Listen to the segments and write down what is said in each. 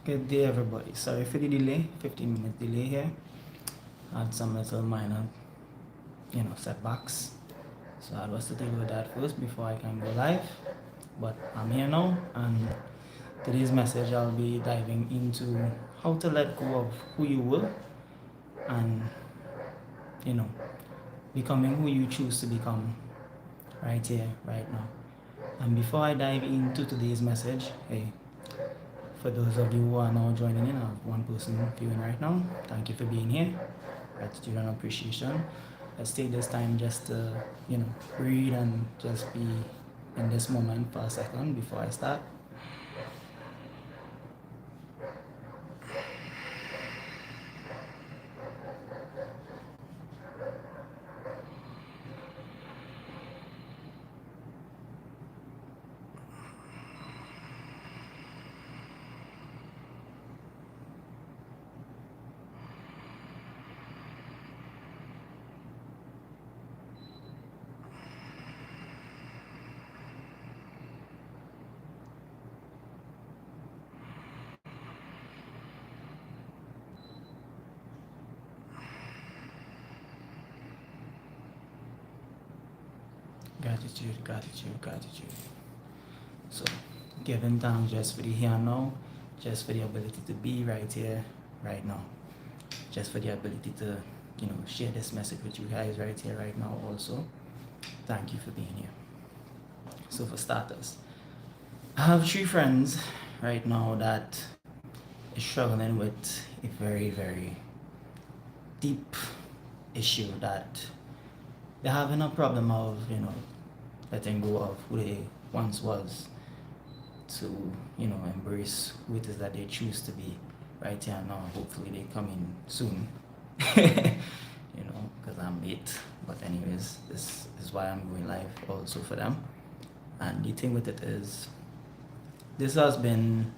Good day, everybody. Sorry for the delay, 15-minute delay here. Had some little minor, setbacks. So I was to deal with that first before I can go live. But I'm here now, and today's message I'll be diving into how to let go of who you were and, you know, becoming who you choose to become right here, right now. And before I dive into today's message, hey, for those of you who are now joining in, I have one person viewing right now. Thank you for being here. Gratitude and appreciation. Let's take this time just to, breathe and just be in this moment for a second before I start. Gratitude, gratitude, gratitude. So, giving thanks just for the here and now, just for the ability to be right here, right now, just for the ability to, share this message with you guys right here, right now. Also, thank you for being here. So, for starters, I have 3 friends right now that is struggling with a very, very deep issue that they're having a problem of, letting go of who they once was to, embrace who it is that they choose to be right here now. Hopefully they come in soon, because I'm late. But anyways, this is why I'm going live also for them. And the thing with it is, this has been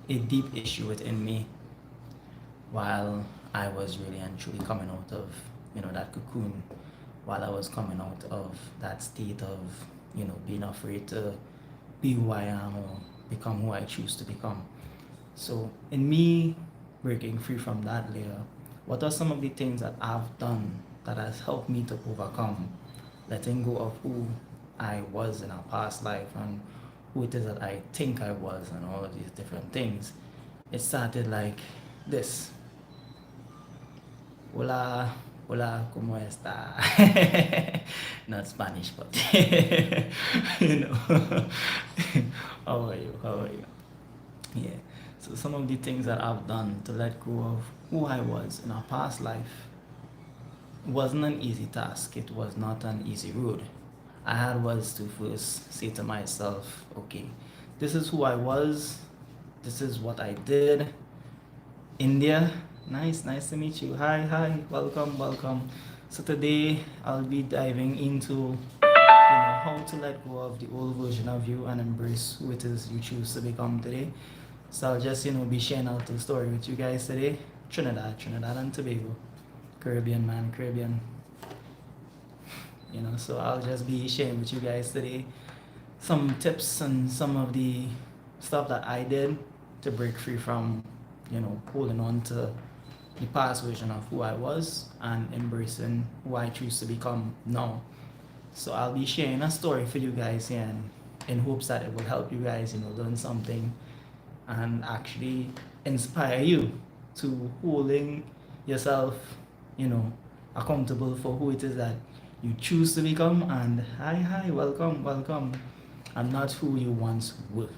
a deep issue within me while I was really and truly coming out of, that cocoon, while I was coming out of that state of, being afraid to be who I am or become who I choose to become. So in me breaking free from that layer, what are some of the things that I've done that has helped me to overcome letting go of who I was in a past life and who it is that I think I was and all of these different things? It started like this. Hola, hola, ¿cómo está? Not Spanish, but how are you? How are you? Yeah. So some of the things that I've done to let go of who I was in a past life wasn't an easy task. It was not an easy road. I had was to first say to myself, okay, this is who I was. This is what I did. India, nice to meet you. Hi, welcome. So today I'll be diving into how to let go of the old version of you and embrace who it is you choose to become today. So I'll just be sharing out the story with you guys today. Trinidad and Tobago, Caribbean man, Caribbean. So I'll just be sharing with you guys today some tips and some of the stuff that I did to break free from holding on to the past version of who I was and embracing who I choose to become now. So I'll be sharing a story for you guys here and in hopes that it will help you guys, learn something and actually inspire you to holding yourself, accountable for who it is that you choose to become. And hi, welcome. I'm not who you once were.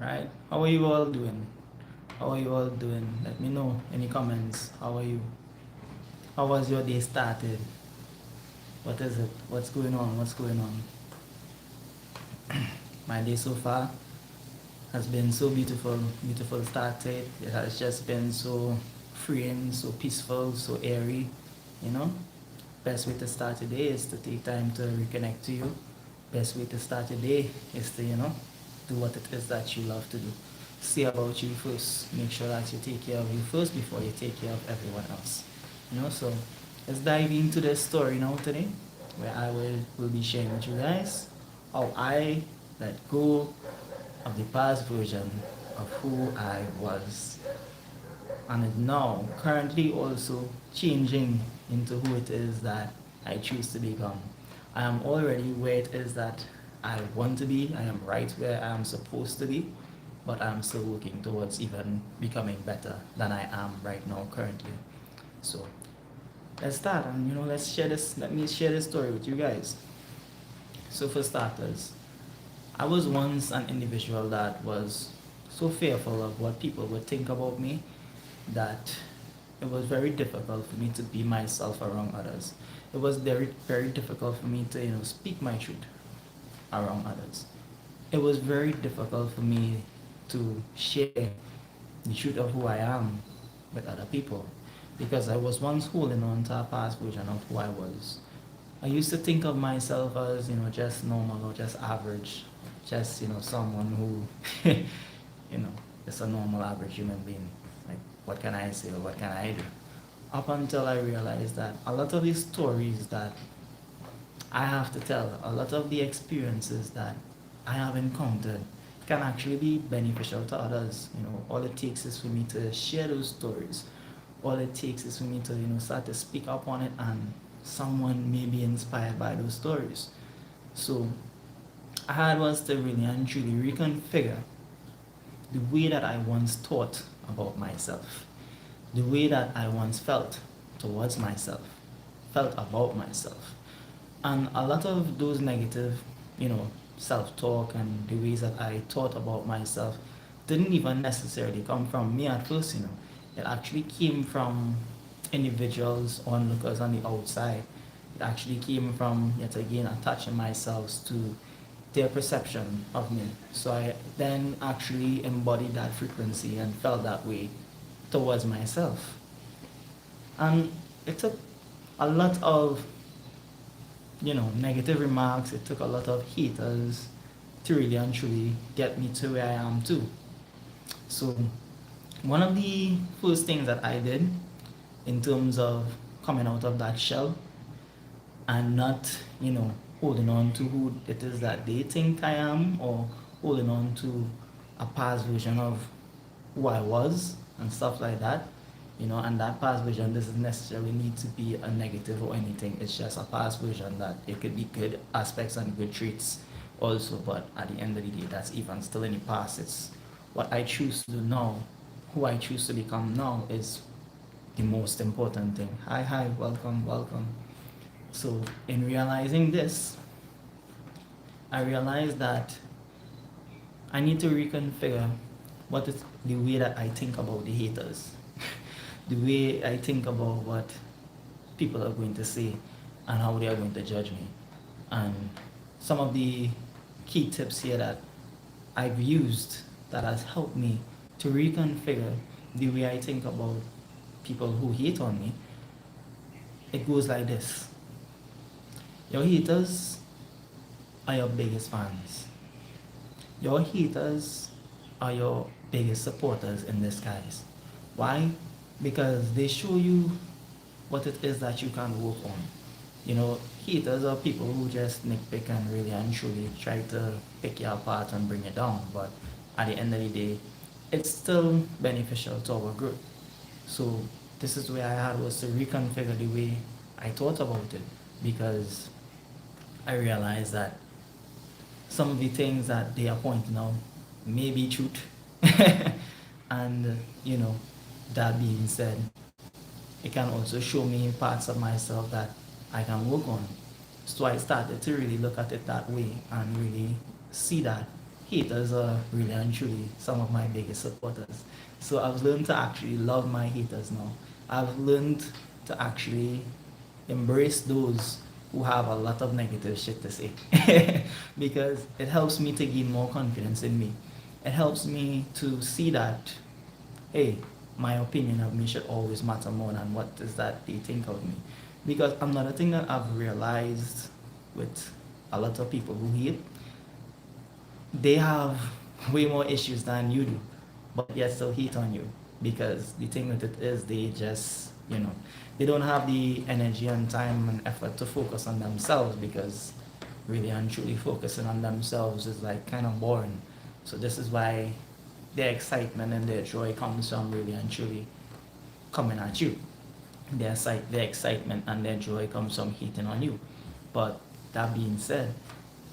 Right? How are you all doing? Let me know. Any comments? How are you? How was your day started? What is it? What's going on? My day so far has been so beautiful start to it. It has just been so freeing, so peaceful, so airy, Best way to start a day is to take time to reconnect to you. Best way to start a day is to, do what it is that you love to do. See about you first. Make sure that you take care of you first before you take care of everyone else. So let's dive into this story now today, where I will be sharing with you guys how I let go of the past version of who I was, and is now currently also changing into who it is that I choose to become. I am already where it is that I want to be. I am right where I am supposed to be, but I'm still working towards even becoming better than I am right now currently. So let's start, and let's share this. Let me share this story with you guys. So for starters, I was once an individual that was so fearful of what people would think about me that it was very difficult for me to be myself around others. It was very, very difficult for me to, speak my truth around others. It was very difficult for me to share the truth of who I am with other people because I was once holding on to a past version of who I was. I used to think of myself as, just normal or just average, just, someone who, just a normal average human being. Like, what can I say or what can I do? Up until I realized that a lot of the stories that I have to tell, a lot of the experiences that I have encountered can actually be beneficial to others. All it takes is for me to share those stories. All it takes is for me to, start to speak up on it, and someone may be inspired by those stories. So I had was to really and truly reconfigure the way that I once thought about myself, the way that I once felt towards myself, felt about myself. And a lot of those negative, self-talk and the ways that I thought about myself didn't even necessarily come from me at first. It actually came from individuals, onlookers on the outside. It actually came from, yet again, attaching myself to their perception of me. So I then actually embodied that frequency and felt that way towards myself. And it took a lot of, negative remarks. It took a lot of haters to really and truly get me to where I am too. So one of the first things that I did in terms of coming out of that shell and not, holding on to who it is that they think I am, or holding on to a past version of who I was and stuff like that. And that past version doesn't necessarily need to be a negative or anything. It's just a past version that it could be good aspects and good traits also, but at the end of the day, that's even still in the past. It's what I choose to do now, who I choose to become now is the most important thing. Hi, welcome, welcome. So in realizing this, I realized that I need to reconfigure what is the way that I think about the haters, the way I think about what people are going to say and how they are going to judge me. And some of the key tips here that I've used that has helped me to reconfigure the way I think about people who hate on me, it goes like this. Your haters are your biggest fans. Your haters are your biggest supporters in disguise. Why? Because they show you what it is that you can work on. Haters are people who just nitpick and really and truly try to pick you apart and bring you down. But at the end of the day, it's still beneficial to our growth. So this is where I had was to reconfigure the way I thought about it, because I realized that some of the things that they are pointing out may be truth. And, that being said, it can also show me parts of myself that I can work on. So I started to really look at it that way and really see that haters are really and truly some of my biggest supporters. So I've learned to actually love my haters now. I've learned to actually embrace those who have a lot of negative shit to say because it helps me to gain more confidence in me. It helps me to see that, hey, my opinion of me should always matter more than what is that they think of me. Because another thing that I've realized with a lot of people who hate, they have way more issues than you do, but yet still hate on you. Because the thing with it is they just, they don't have the energy and time and effort to focus on themselves, because really and truly focusing on themselves is like kind of boring. So this is why their excitement and their joy comes from really and truly coming at you. Their excitement and their joy comes from hating on you. But that being said,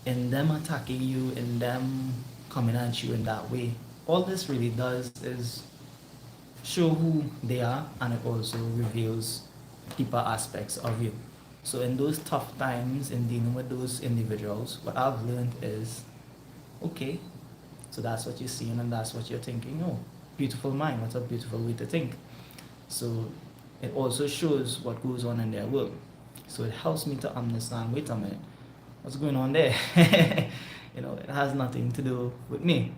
in them attacking you, in them coming at you in that way, all this really does is show who they are, and it also reveals deeper aspects of you. So in those tough times in dealing with those individuals, what I've learned is, okay, so that's what you're seeing and that's what you're thinking. Oh, beautiful mind, what a beautiful way to think. So it also shows what goes on in their world. So it helps me to understand, wait a minute, what's going on there? It has nothing to do with me.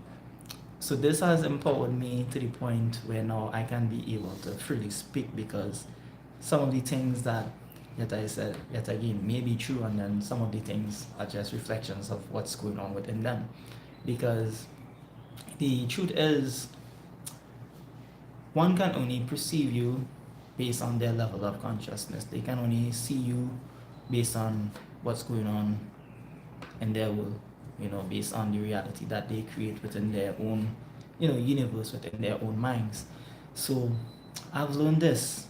So this has empowered me to the point where now I can be able to freely speak, because some of the things that yet I said yet again may be true, and then some of the things are just reflections of what's going on within them. Because the truth is, one can only perceive you based on their level of consciousness. They can only see you based on what's going on in their world, based on the reality that they create within their own, universe, within their own minds. So I've learned this.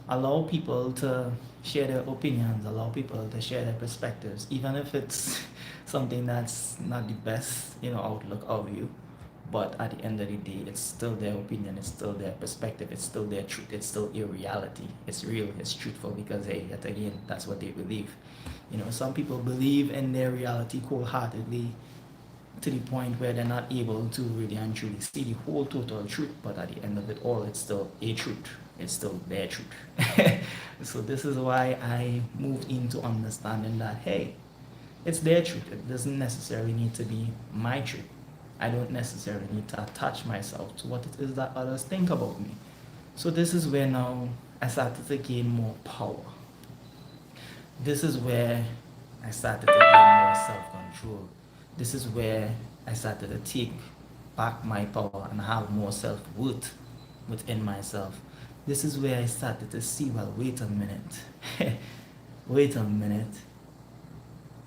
Allow people to share their opinions, allow people to share their perspectives, even if it's something that's not the best, outlook of you. But at the end of the day, it's still their opinion, it's still their perspective, it's still their truth, it's still a reality. It's real, it's truthful, because hey, yet again, that's what they believe. Some people believe in their reality wholeheartedly to the point where they're not able to really and truly see the whole total truth, but at the end of it all, it's still a truth. It's still their truth. So this is why I moved into understanding that, hey, it's their truth. It doesn't necessarily need to be my truth. I don't necessarily need to attach myself to what it is that others think about me. So this is where now I started to gain more power. This is where I started to gain more self-control. This is where I started to take back my power and have more self-worth within myself. This is where I started to see, well, wait a minute. Wait a minute.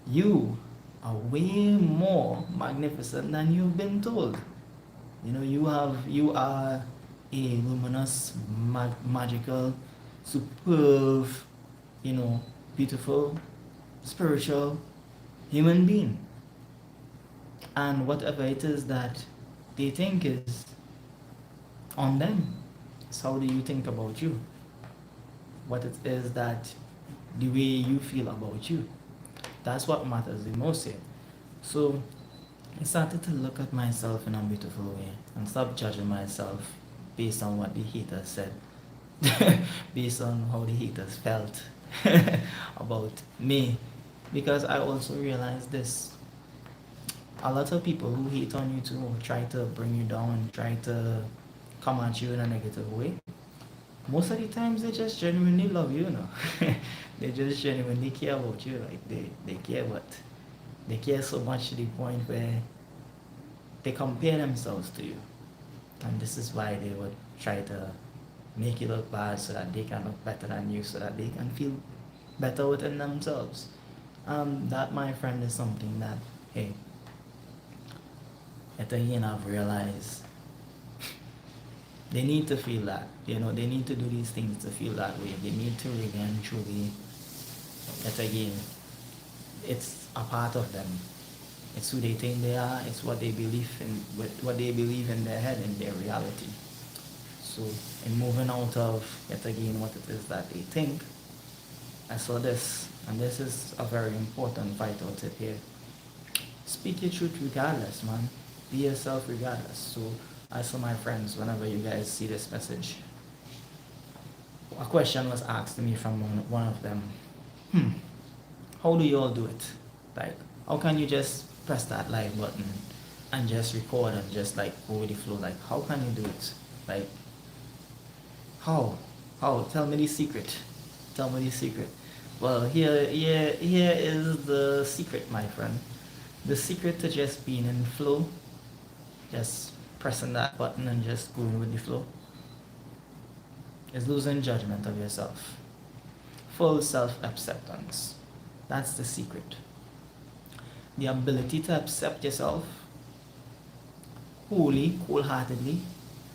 You are way more magnificent than you've been told. You are a luminous, magical, superb, beautiful, spiritual human being. And whatever it is that they think is on them, so how do you think about you? What it is that the way you feel about you, that's what matters the most here. So I started to look at myself in a beautiful way and stop judging myself based on what the haters said, based on how the haters felt about me. Because I also realized this. A lot of people who hate on you too, try to bring you down, try to come at you in a negative way. Most of the times they just genuinely love you, They just genuinely care about you. Like they care, but they care so much to the point where they compare themselves to you. And this is why they would try to make you look bad so that they can look better than you, so that they can feel better within themselves. That, my friend, is something that, hey, at the end I've realized they need to feel that. They need to do these things to feel that way. They need to really and truly, yet again, it's a part of them. It's who they think they are. It's what they believe in, what they believe in their head, in their reality. So in moving out of, yet again, what it is that they think, I saw this, and this is a very important vital tip here. Speak your truth regardless, man. Be yourself regardless. So as for my friends, whenever you guys see this message, a question was asked to me from one of them. How do you all do it? Like, how can you just press that like button and just record and just like go with the flow? Like, how can you do it? Like, how? Tell me the secret. Tell me the secret. Well, here is the secret, my friend. The secret to just being in flow, just pressing that button and just going with the flow, is losing judgment of yourself. Full self-acceptance. That's the secret. The ability to accept yourself wholly, wholeheartedly,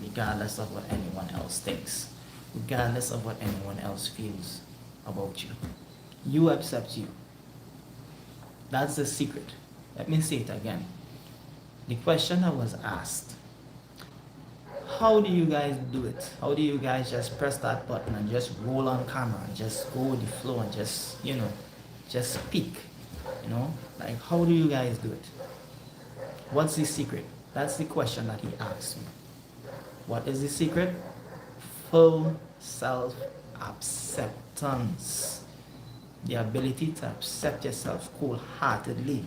regardless of what anyone else thinks, regardless of what anyone else feels about you. You accept you. That's the secret. Let me say it again. The question I was asked, how do you guys do it? How do you guys just press that button and just roll on camera and just go with the flow and just, just speak? Like, how do you guys do it? What's the secret? That's the question that he asked me. What is the secret? Full self acceptance. The ability to accept yourself wholeheartedly.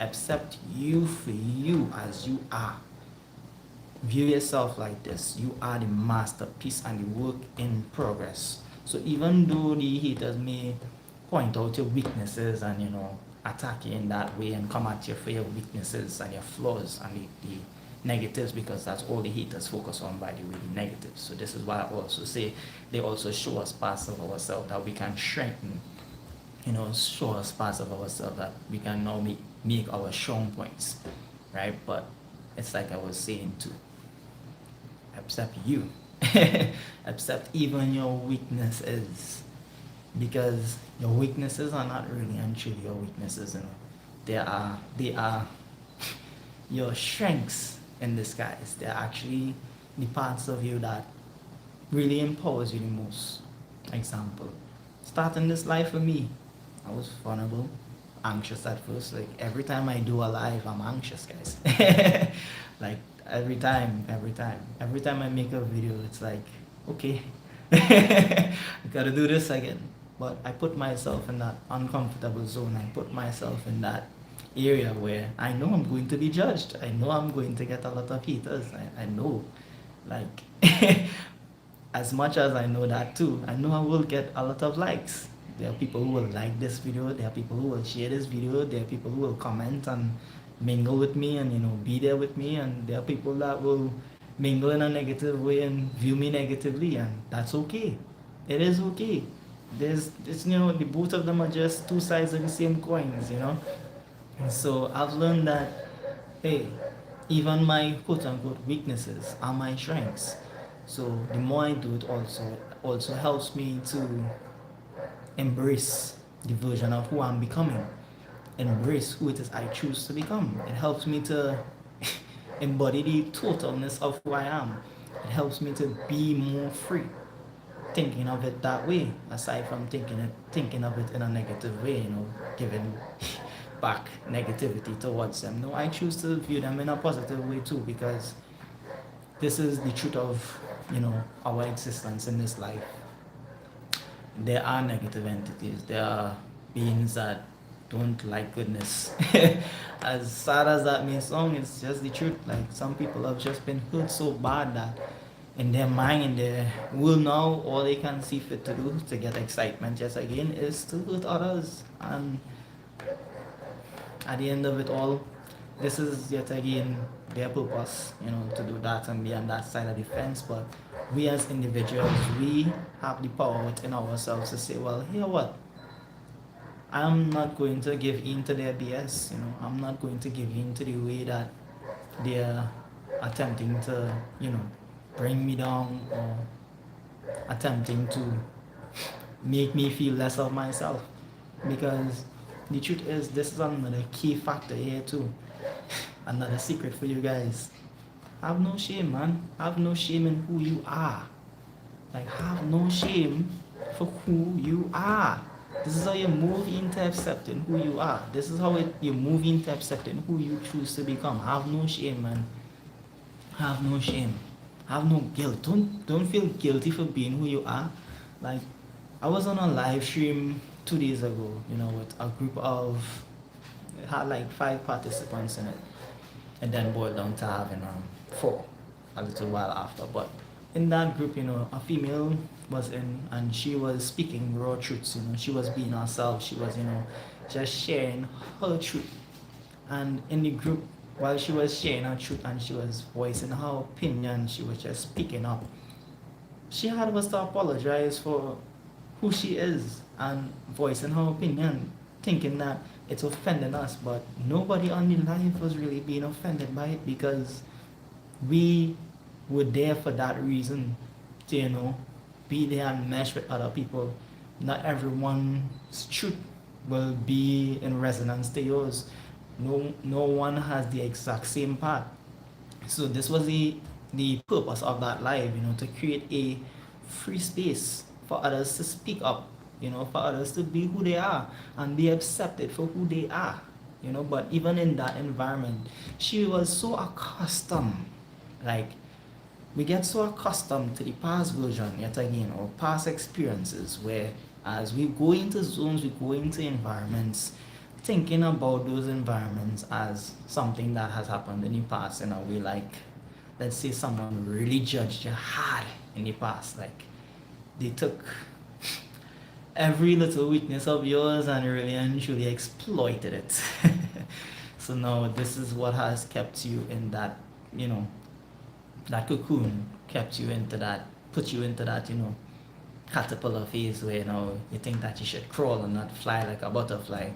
Accept you for you as you are. View yourself like this. You are the masterpiece and the work in progress. So even though the haters may point out your weaknesses and attack you in that way and come at you for your weaknesses and your flaws and the negatives, because that's all the haters focus on, by the way, the negatives. So this is why I also say they also show us parts of ourselves that we can strengthen, show us parts of ourselves that we can now make our strong points, right? But it's like I was saying too, accept you. Accept even your weaknesses, because your weaknesses are not really and truly your weaknesses. They are your strengths in disguise. They're actually the parts of you that really empowers you the most. Example, starting this life for me, I was vulnerable, anxious at first. Like every time I do a live, I'm anxious, guys. Like every time I make a video, it's like, okay, I gotta do this again. But I put myself in that uncomfortable zone. I put myself in that area where I know I'm going to be judged. I know I'm going to get a lot of haters. I know, like, as much as I know that too, I know I will get a lot of likes. There are people who will like this video. There are people who will share this video. There are people who will comment and mingle with me and be there with me. And there are people that will mingle in a negative way and view me negatively, and that's okay. It is okay. It's the both of them are just two sides of the same coins. And so I've learned that, hey, even my quote unquote weaknesses are my strengths. So the more I do it, also helps me to embrace the version of who I'm becoming, embrace who it is I choose to become. It helps me to embody the totalness of who I am. It helps me to be more free, thinking of it that way, aside from thinking of it in a negative way, giving back negativity towards them. No, I choose to view them in a positive way too, because this is the truth of our existence in this life. There are negative entities. There are beings that don't like goodness. As sad as that may sound, it's just the truth. Like, some people have just been hurt so bad that in their mind, in their will now, all they can see fit to do to get excitement just again is to hurt others. And at the end of it all, this is yet again their purpose, to do that and be on that side of the fence. But we as individuals, we have the power within ourselves to say, well, here what? I'm not going to give in to their BS, I'm not going to give in to the way that they're attempting to, bring me down, or attempting to make me feel less of myself. Because the truth is, this is another key factor here too. Another secret for you guys. Have no shame, man. Have no shame in who you are. Like, have no shame for who you are. This is how you move into accepting who you are. This is how you move into accepting who you choose to become. Have no shame, man. Have no shame. Have no guilt. Don't feel guilty for being who you are. Like, I was on a live stream 2 days ago, with a group of, it had like 5 participants in it, and then boiled down to having 4 a little while after. But in that group, a female was in, and she was speaking raw truths. She was being herself. She was, just sharing her truth. And in the group, while she was sharing her truth and she was voicing her opinion, she was just speaking up. She had us to apologize for who she is and voicing her opinion, thinking that it's offending us. But nobody on the live was really being offended by it, because We were there for that reason, to, be there and mesh with other people. Not everyone's truth will be in resonance to yours. No one has the exact same path. So this was the purpose of that live, to create a free space for others to speak up, for others to be who they are and be accepted for who they are. But even in that environment, she was so accustomed, like, we get so accustomed to the past version yet again, or past experiences, where as we go into zones, we go into environments, thinking about those environments as something that has happened in the past in a way, like, let's say someone really judged you hard in the past, like they took every little weakness of yours and really and truly exploited it. So now this is what has kept you in that, that cocoon, kept you into that, put you into that, caterpillar phase where, you think that you should crawl and not fly like a butterfly.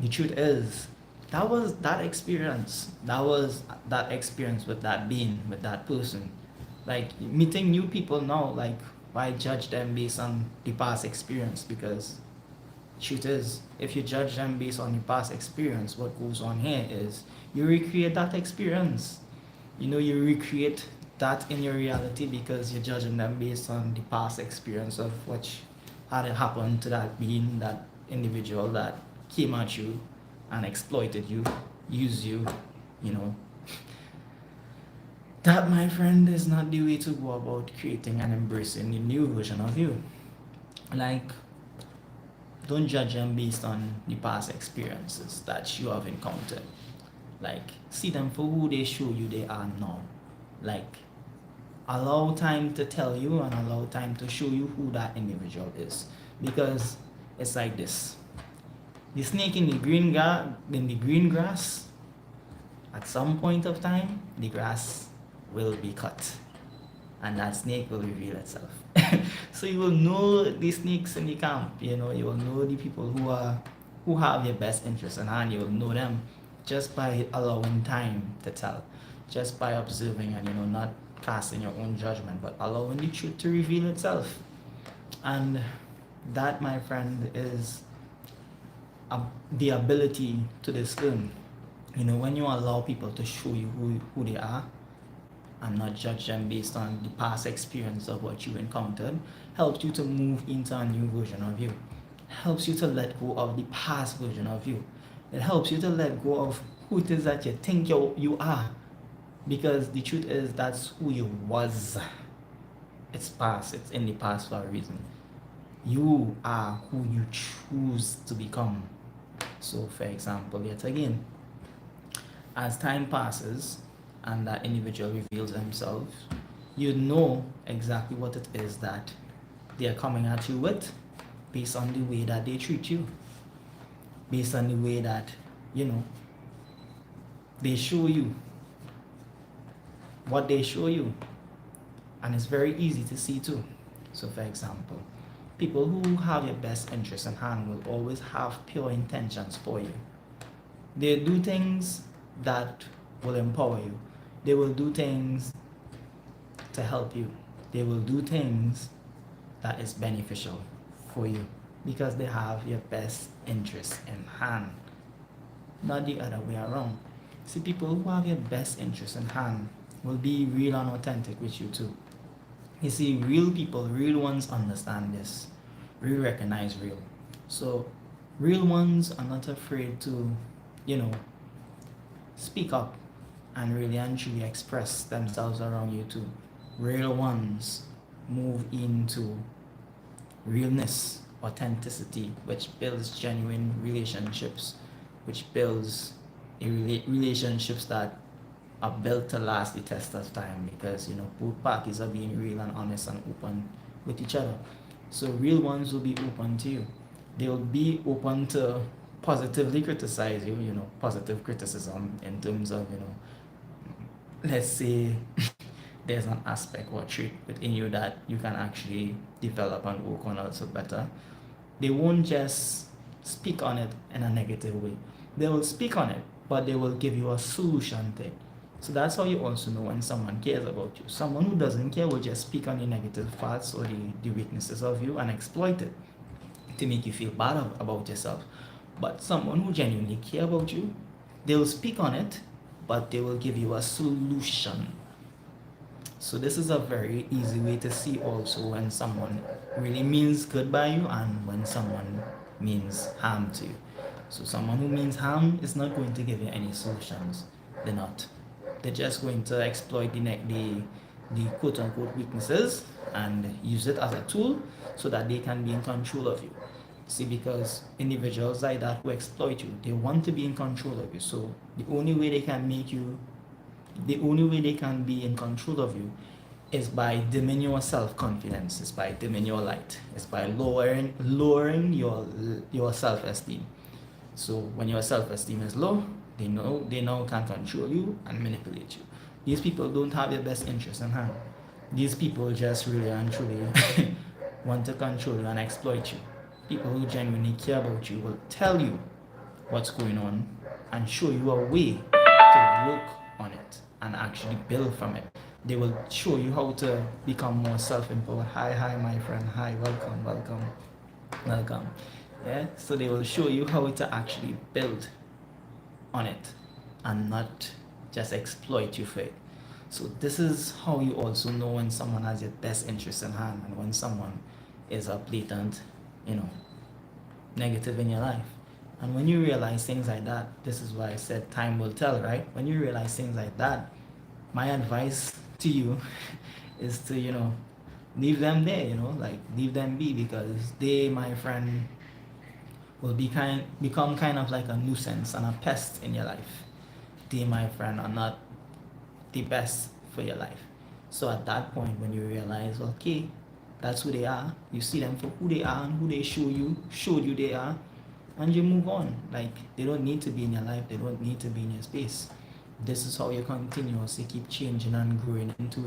The truth is, that was that experience. That was that experience with that being, with that person. Like, meeting new people now, like, why judge them based on the past experience? Because truth is, if you judge them based on the past experience, what goes on here is you recreate that experience. You recreate that in your reality because you're judging them based on the past experience of what had happened to that being, that individual that came at you and exploited you, used you, That, my friend, is not the way to go about creating and embracing a new version of you. Like, don't judge them based on the past experiences that you have encountered. Like, see them for who they show you they are now. Like, allow time to tell you and allow time to show you who that individual is. Because it's like this. The snake in the green grass, at some point of time, the grass will be cut and that snake will reveal itself. So you will know the snakes in the camp, you will know the people who have your best interests in hand. You will know them just by allowing time to tell, just by observing and not casting your own judgment, but allowing the truth to reveal itself. And that, my friend, is the ability to discern. When you allow people to show you who they are and not judge them based on the past experience of what you encountered, helps you to move into a new version of you. Helps you to let go of the past version of you. It helps you to let go of who it is that you think you are. Because the truth is, that's who you was. It's past. It's in the past for a reason. You are who you choose to become. So, for example, yet again, as time passes and that individual reveals themselves, you know exactly what it is that they are coming at you with, based on the way that they treat you, based on the way that, they show you what they show you. And it's very easy to see too. So, for example, people who have your best interests in hand will always have pure intentions for you. They do things that will empower you. They will do things to help you. They will do things that is beneficial for you because they have your best interests in hand, not the other way around. See, people who have your best interests in hand will be real and authentic with you too. You see, real people, real ones understand this. Real recognize real. So, real ones are not afraid to, speak up and really and truly express themselves around you too. Real ones move into realness, authenticity, which builds genuine relationships, which builds relationships that are built to last the test of time, because both parties are being real and honest and open with each other. So real ones will be open to you. They will be open to positively criticize you, positive criticism in terms of, let's say there's an aspect or trait within you that you can actually develop and work on also better. They won't just speak on it in a negative way. They will speak on it, but they will give you a solution to it. So that's how you also know when someone cares about you. Someone who doesn't care will just speak on the negative parts or the weaknesses of you and exploit it to make you feel bad about yourself. But someone who genuinely care about you, they will speak on it, but they will give you a solution. So this is a very easy way to see also when someone really means good by you and when someone means harm to you. So someone who means harm is not going to give you any solutions. They're not. They're just going to exploit the quote unquote weaknesses and use it as a tool so that they can be in control of you. See, because individuals like that who exploit you, they want to be in control of you. So the only way they can be in control of you is by dimming your self-confidence, is by dimming your light, is by lowering your self-esteem. So when your self-esteem is low, they now can control you and manipulate you. These people don't have your best interest in hand. These people just really and truly want to control you and exploit you. People who genuinely care about you will tell you what's going on and show you a way to work on it and actually build from it. They will show you how to become more self-empowered. Hi, my friend. Hi, welcome. Yeah, so they will show you how to actually build on it and not just exploit you for it. So this is how you also know when someone has your best interest in hand and when someone is a blatant, negative in your life. And when you realize things like that, this is why I said time will tell, right? When you realize things like that, my advice to you is to, leave them there, leave them be, because they, my friend, will become kind of like a nuisance and a pest in your life. They, my friend, are not the best for your life. So at that point, when you realize, okay, that's who they are, you see them for who they are and who they showed you they are, and you move on. Like, they don't need to be in your life, they don't need to be in your space. This is how you continuously keep changing and growing into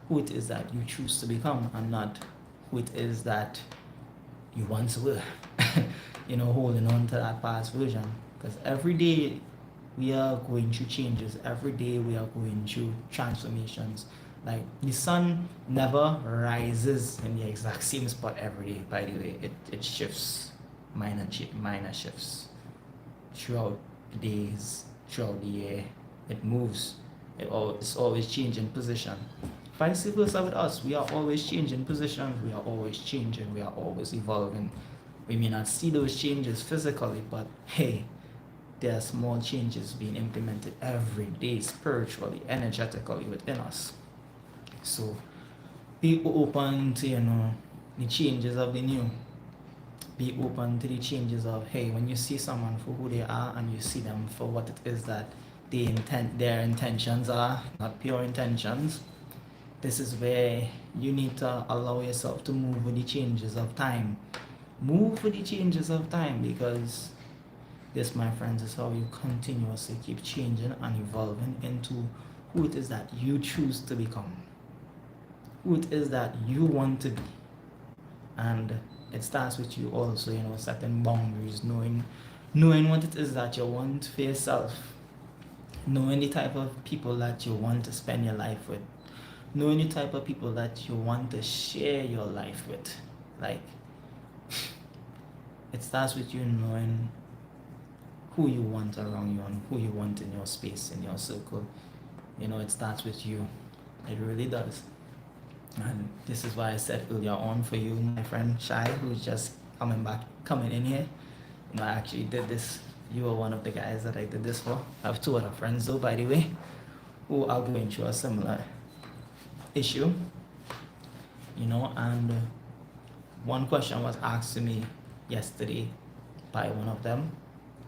who it is that you choose to become and not who it is that you once were. Holding on to that past version. Because every day we are going through changes, every day we are going through transformations. Like, the sun never rises in the exact same spot every day, by the way. It shifts, minor shifts throughout the days, throughout the year. It moves. It's always changing position. Vice versa with us. We are always changing positions. We are always changing. We are always evolving. We may not see those changes physically, but hey, there are small changes being implemented every day, spiritually, energetically within us. So be open to the changes of the new. Be open to the changes of, hey, when you see someone for who they are and you see them for what it is that their intentions are, not pure intentions. This is where you need to allow yourself to move with the changes of time. Move with the changes of time, because this, my friends, is how you continuously keep changing and evolving into who it is that you choose to become, who it is that you want to be. And it starts with you also, setting boundaries, knowing what it is that you want for yourself, knowing the type of people that you want to spend your life with, knowing the type of people that you want to share your life with. Like, it starts with you knowing who you want around you and who you want in your space, in your circle. It starts with you. It really does. And this is why I said earlier on, for you, my friend Shai, who's just coming in here. I actually did this. You were one of the guys that I did this for. I have two other friends though, by the way, who are going through a similar issue. And one question was asked to me yesterday by one of them.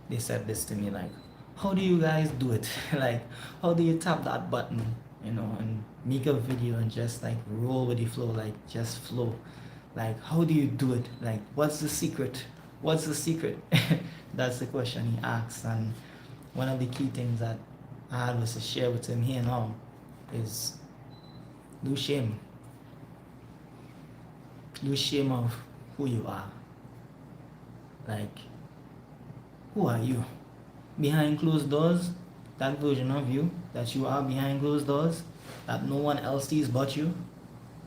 They said this to me, like, how do you guys do it? Like, how do you tap that button, and make a video and just like roll with the flow, like just flow? Like, how do you do it? Like, what's the secret? That's the question he asked. And one of the key things that I had was to share with him here now is lose shame of who you are. Like, who are you? Behind closed doors, that version of you that you are behind closed doors, that no one else sees but you,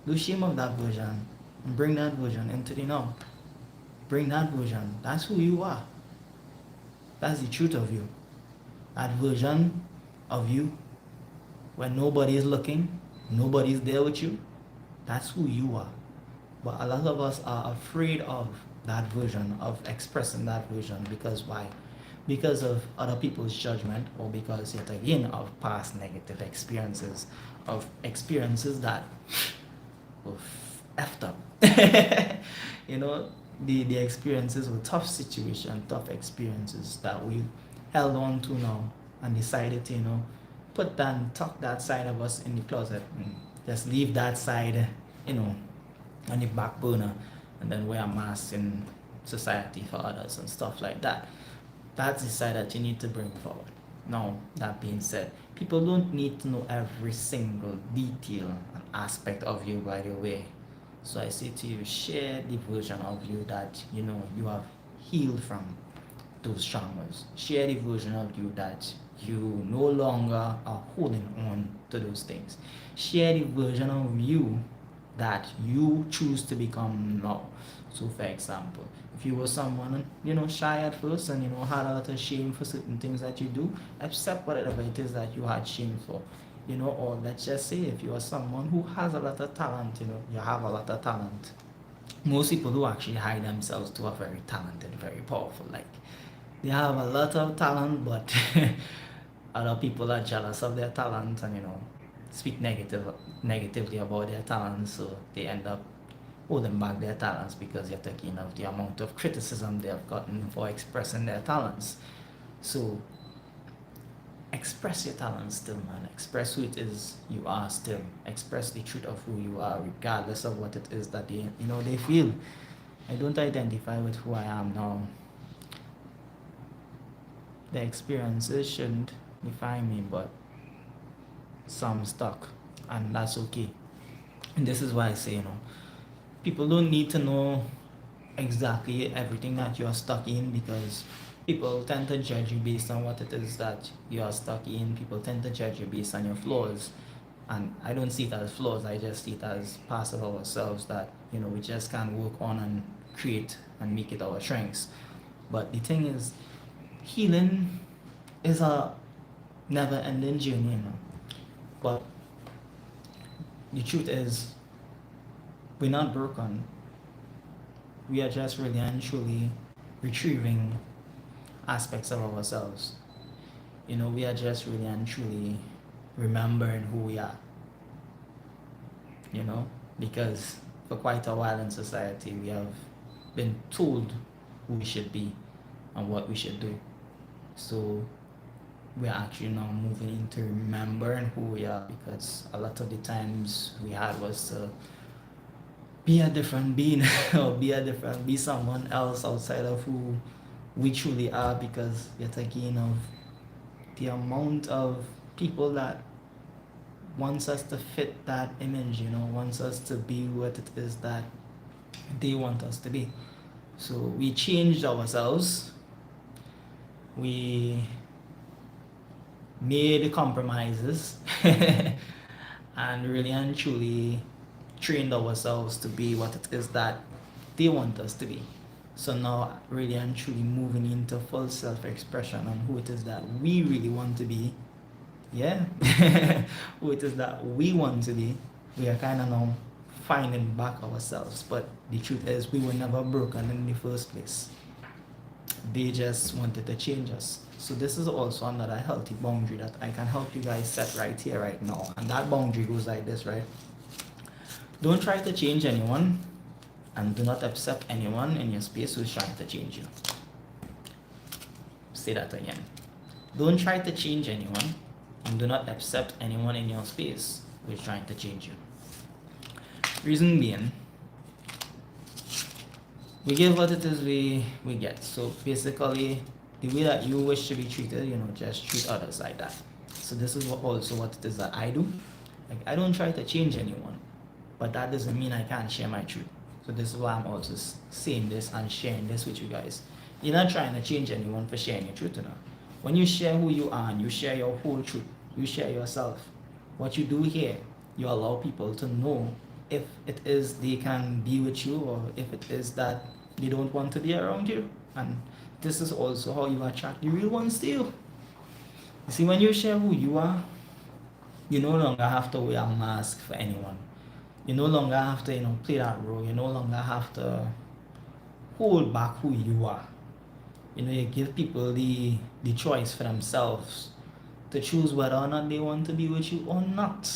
lose shame of that version and bring that version into the now. Bring that version. That's who you are. That's the truth of you. That version of you when nobody is looking, nobody's there with you, that's who you are. But a lot of us are afraid of that version, of expressing that version. Because why? Because of other people's judgment, or because yet again of past negative experiences, of experiences that were effed up. You know, the experiences were tough situations, tough experiences that we held on to now and decided to, put that, tuck that side of us in the closet and just leave that side, on the back burner, and then wear a mask in society for others and stuff like that. That's the side that you need to bring forward. Now, that being said, people don't need to know every single detail and aspect of you, by the way. So I say to you, share the version of you that you have healed from those traumas. Share the version of you that you no longer are holding on to those things. Share the version of you that you choose to become now. So for example, if you were someone, shy at first and, had a lot of shame for certain things that you do, accept whatever it is that you had shame for. Or let's just say if you are someone who has a lot of talent, you have a lot of talent. Most people who actually hide themselves to are very talented, very powerful. Like, they have a lot of talent, but other people are jealous of their talent and, speak negatively about their talents, so they end up holding back their talents because you're thinking of the amount of criticism they have gotten for expressing their talents. So express your talents still, man. Express who it is you are still. Express the truth of who you are, regardless of what it is that they feel. I don't identify with who I am now. The experiences shouldn't define me, but some stuck, and that's okay. And this is why I say, people don't need to know exactly everything that you're stuck in, because people tend to judge you based on what it is that you are stuck in. People tend to judge you based on your flaws, and I don't see it as flaws. I just see it as parts of ourselves that we just can't work on and create and make it our strengths. But the thing is, healing is a never-ending journey, But the truth is, we're not broken. We are just really and truly retrieving aspects of ourselves. We are just really and truly remembering who we are. Because for quite a while in society, we have been told who we should be and what we should do. So we're actually now moving into remembering who we are, because a lot of the times we had was to be a different being or be someone else outside of who we truly are, because yet again of the amount of people that wants us to fit that image, wants us to be what it is that they want us to be. So we changed ourselves. We made compromises and really and truly trained ourselves to be what it is that they want us to be. So now really and truly moving into full self-expression on who it is that we really want to be. Yeah. Who it is that we want to be. We are kind of now finding back ourselves. But the truth is, we were never broken in the first place. They just wanted to change us. So this is also another healthy boundary that I can help you guys set right here, right now. And that boundary goes like this, right? Don't try to change anyone, and do not accept anyone in your space who's trying to change you. Say that again. Don't try to change anyone, and do not accept anyone in your space who is trying to change you. Reason being, we give what it is we get. So basically, the way that you wish to be treated, just treat others like that. So this is also what it is that I do. Like, I don't try to change anyone, but that doesn't mean I can't share my truth. So this is why I'm also saying this and sharing this with you guys. You're not trying to change anyone for sharing your truth, When you share who you are and you share your whole truth, you share yourself. What you do here, you allow people to know if it is they can be with you or if it is that they don't want to be around you. And this is also how you attract the real ones to you. You see, when you share who you are, you no longer have to wear a mask for anyone. You no longer have to, play that role. You no longer have to hold back who you are. You give people the choice for themselves to choose whether or not they want to be with you or not.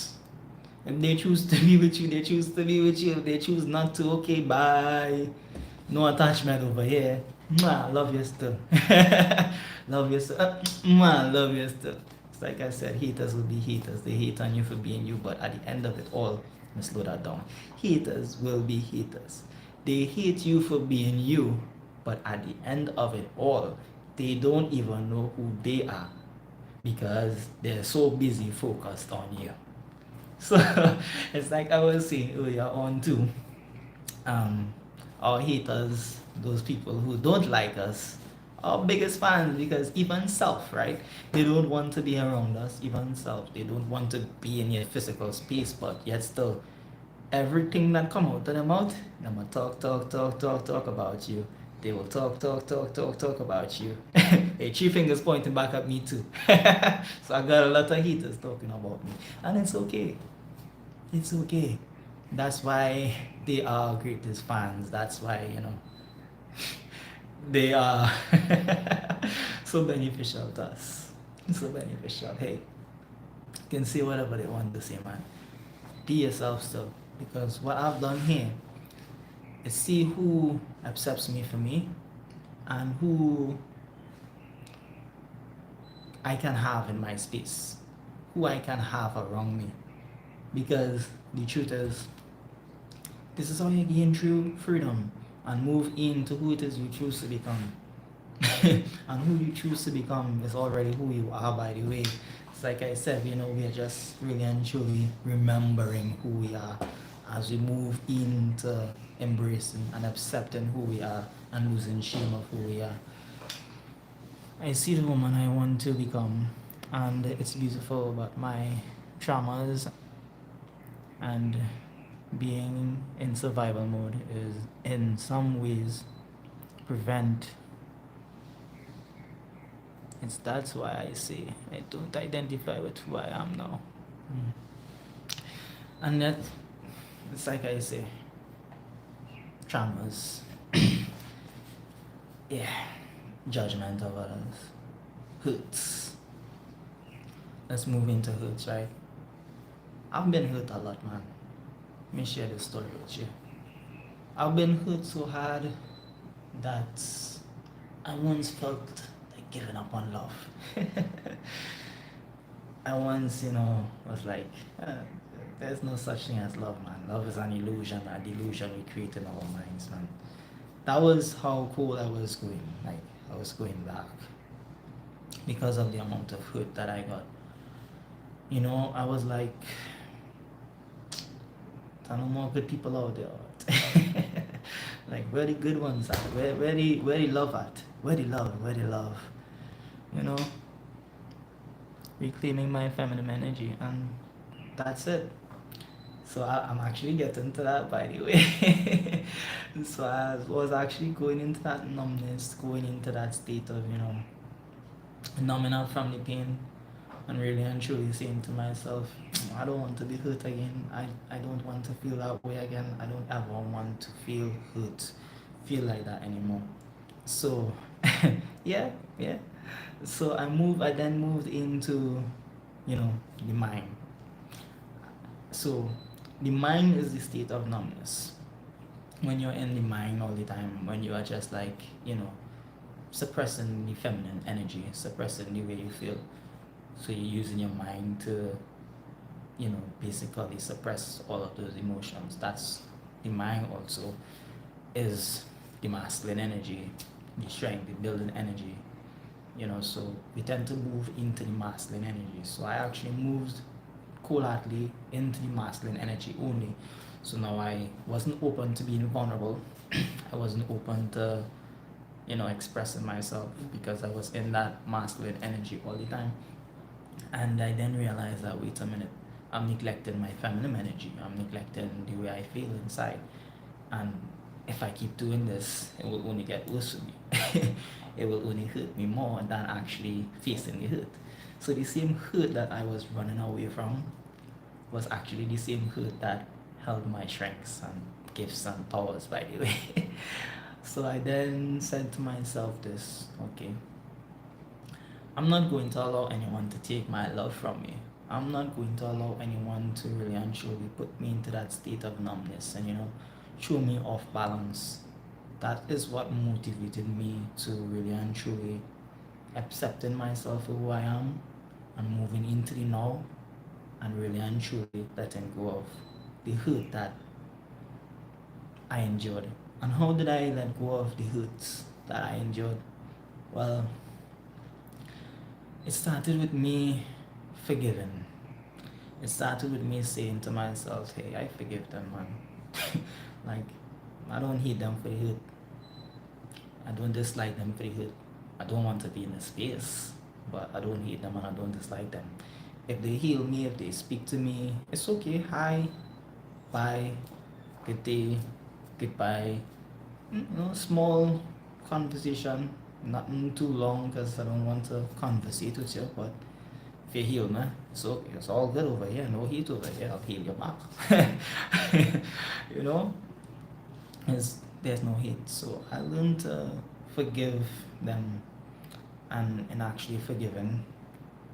If they choose to be with you, they choose to be with you. If they choose not to, okay, bye. No attachment over here. Mwah, love you still. Love you still. Mwah, love you still. It's like I said, haters will be haters. They hate on you for being you, but at the end of it all, let me slow that down. Haters will be haters. They hate you for being you, but at the end of it all, they don't even know who they are because they're so busy focused on you. So it's like I was saying earlier on too. Our haters, those people who don't like us, our biggest fans, because even self, right? They don't want to be around us, even self. They don't want to be in your physical space, but yet still, everything that come out of them mouth, them will talk about you. They will talk about you. Hey, 3 fingers pointing back at me too. So I got a lot of haters talking about me. And it's okay. It's okay. That's why they are greatest fans. That's why, they are so beneficial to us. So beneficial. Hey, you can say whatever they want to say, man. Be yourself still. Because what I've done here is see who accepts me for me and who I can have in my space, who I can have around me. Because the truth is, this is how you gain true freedom and move into who it is you choose to become. And who you choose to become is already who you are, by the way. It's like I said, we are just really and truly remembering who we are as we move into embracing and accepting who we are and losing shame of who we are. I see the woman I want to become, and it's beautiful, but my traumas and being in survival mode is in some ways prevent. That's why I say I don't identify with who I am now. And that, it's like I say, traumas. Yeah, judgment of others, hurts. Let's move into hurts, right? I've been hurt a lot, man. Let me share this story with you. I've been hurt so hard that I once felt like giving up on love. I once, was like, there's no such thing as love, man. Love is an illusion, a delusion we create in our minds, man. That was how cold I was going. Like, I was going back because of the amount of hurt that I got. I was like, there are no more good people out there. Like, where the good ones at? Where the love at? Where the love? Reclaiming my feminine energy, and that's it. So I'm actually getting to that, by the way. So I was actually going into that numbness, going into that state of, numbing out from the pain, and really and truly saying to myself, I don't want to be hurt again. I don't want to feel that way again. I don't ever want to feel hurt, feel like that anymore. So, yeah. So I then moved into, the mind. So, the mind is the state of numbness. When you're in the mind all the time, when you are just like, suppressing the feminine energy, suppressing the way you feel. So you're using your mind to, basically suppress all of those emotions. That's the mind also is the masculine energy, the strength, the building energy. So we tend to move into the masculine energy. So I actually moved cold-heartedly into the masculine energy only. So now I wasn't open to being vulnerable. I wasn't open to expressing myself because I was in that masculine energy all the time. And I then realized that, wait a minute, I'm neglecting my feminine energy. I'm neglecting the way I feel inside. And if I keep doing this, it will only get worse for me. It will only hurt me more than actually facing the hurt. So the same hurt that I was running away from was actually the same hurt that held my strengths and gifts and powers, by the way. So I then said to myself this, okay, I'm not going to allow anyone to take my love from me. I'm not going to allow anyone to really and truly put me into that state of numbness and, throw me off balance. That is what motivated me to really and truly accepting myself for who I am and moving into the now and really and truly letting go of the hurt that I endured. And how did I let go of the hurts that I endured? Well, it started with me forgiving. It started with me saying to myself, hey, I forgive them, man. Like, I don't hate them for the hurt. I don't dislike them for the hurt. I don't want to be in a space, but I don't hate them and I don't dislike them. If they heal me, if they speak to me, it's okay. Hi, bye, good day, goodbye. Small conversation, nothing too long because I don't want to conversate with you, but if you heal me, it's okay. It's all good over here. No heat over here. I'll heal your back. you know, there's no hate. So I learned to forgive them, and in actually forgiving,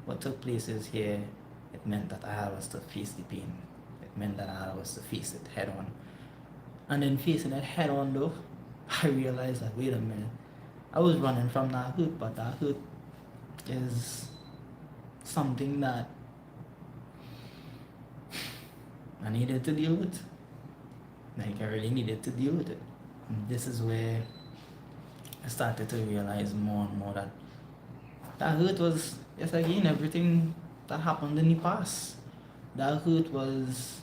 what took place is here, it meant that I was to face the pain. It meant that I was to face it head on. And then facing it head on though, I realized that, wait a minute, I was running from that hurt, but that hurt is something that I needed to deal with. Like, I really needed to deal with it. And this is where I started to realize more and more that that hurt was, yes, again, everything that happened in the past. That hurt was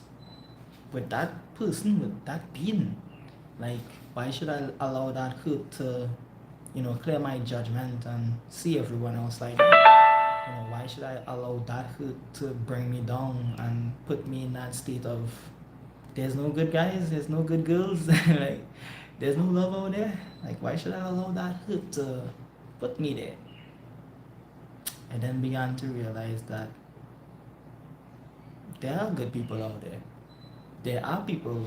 with that person, with that being. Like, why should I allow that hurt to, clear my judgment and see everyone else like that? Why should I allow that hurt to bring me down and put me in that state of, there's no good guys, there's no good girls, like, there's no love out there? Like, why should I allow that hurt to put me there? I then began to realize that there are good people out there. There are people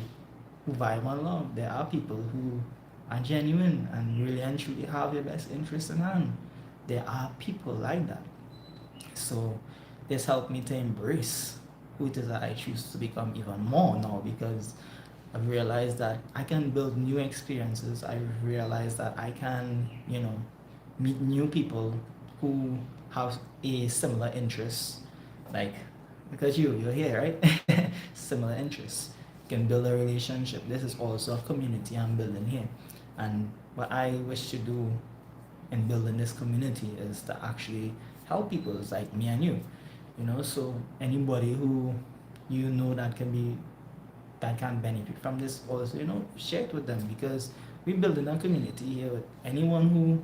who vibe on love. There are people who are genuine and really and truly have your best interest in hand. There are people like that. So this helped me to embrace who it is that I choose to become even more now, because I've realized that I can build new experiences. I've realized that I can, meet new people who have a similar interest, like, because you're here, right? Similar interests. You can build a relationship. This is also a community I'm building here. And what I wish to do in building this community is to actually help people like me and you. So anybody who that can benefit from this also, share it with them, because we're building a community here with anyone who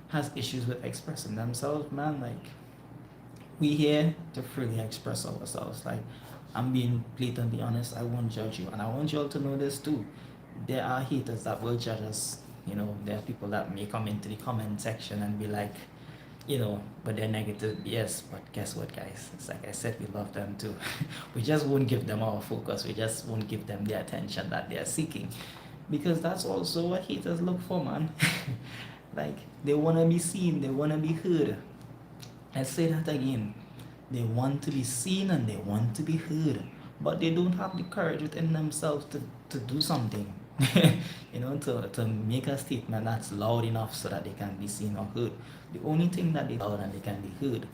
has issues with expressing themselves, man. Like, we here to freely express ourselves. Like, I'm being blatantly honest. I won't judge you, and I want you all to know this too. There are haters that will judge us. There are people that may come into the comment section and be like, but they're negative. Yes, but guess what, guys? It's like I said, we love them too. We just won't give them our focus. We just won't give them the attention that they're seeking, because that's also what haters look for, man. Like, they want to be seen, they want to be heard. Let's say that again. They want to be seen and they want to be heard, but they don't have the courage within themselves to do something, to make a statement that's loud enough so that they can be seen or heard. The only thing that they loud and they can be heard.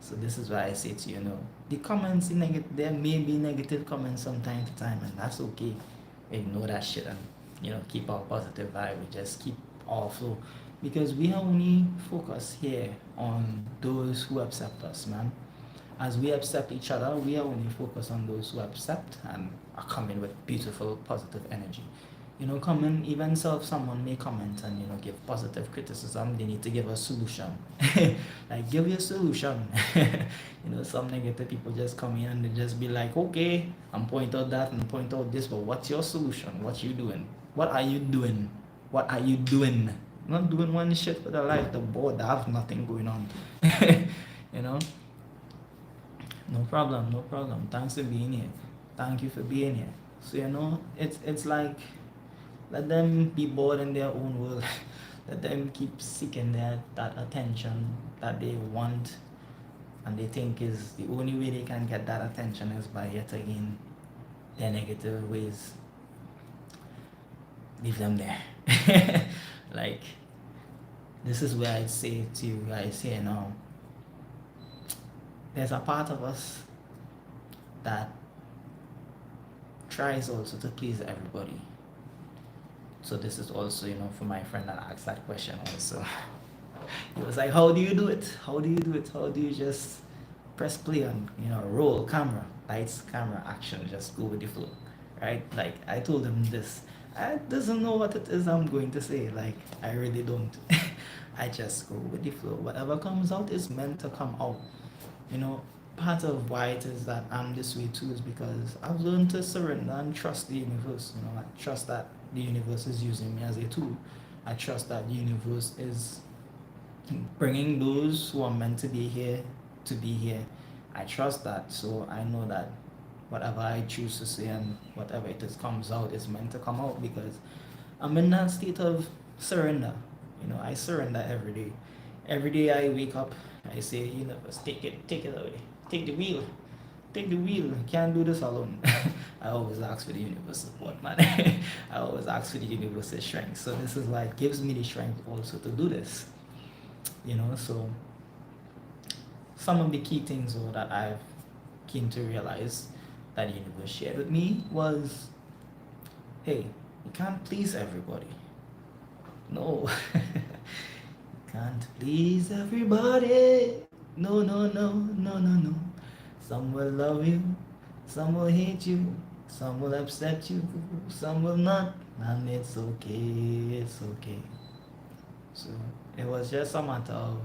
So this is why I say to you, the comments, there may be negative comments from time to time, and that's okay. Ignore that shit and, keep our positive vibe. We just keep our flow, because we are only focused here on those who accept us, man. As we accept each other, we are only focused on those who accept and are coming with beautiful, positive energy. comment, even so if someone may comment and, give positive criticism, they need to give a solution. Like, give your solution. Some negative people just come in and they just be like, okay, I'm point out that and point out this, but what's your solution? What you doing? What are you doing? What are you doing? Not doing one shit for their life. The board, they have nothing going on. you know? No problem, no problem. Thanks for being here. Thank you for being here. So, it's like, let them be bored in their own world. Let them keep seeking that attention that they want and they think is the only way they can get that attention is by yet again their negative ways. Leave them there. Like, this is where I say to you guys here now, there's a part of us that tries also to please everybody. So this is also, for my friend that asked that question also. He was like, how do you do it? How do you do it? How do you just press play on, roll, camera, lights, camera, action, just go with the flow, right? Like, I told him this. I doesn't know what it is I'm going to say. Like, I really don't. I just go with the flow. Whatever comes out is meant to come out. Part of why it is that I'm this way too is because I've learned to surrender and trust the universe. I trust that the universe is using me as a tool. I trust that the universe is bringing those who are meant to be here to be here. I trust that, so I know that whatever I choose to say and whatever it is comes out is meant to come out because I'm in that state of surrender. I surrender every day. Every day I wake up, I say, universe, take it away. Take the wheel. Take the wheel. I can't do this alone. I always ask for the universe support, man. I always ask for the universe's strength. So this is like gives me the strength also to do this. So some of the key things that I've came to realize that the universe shared with me was, hey, you can't please everybody. No. You can't please everybody. No, no, no, no, no, no. Some will love you, some will hate you, some will upset you, some will not, and it's okay, it's okay. So it was just a matter of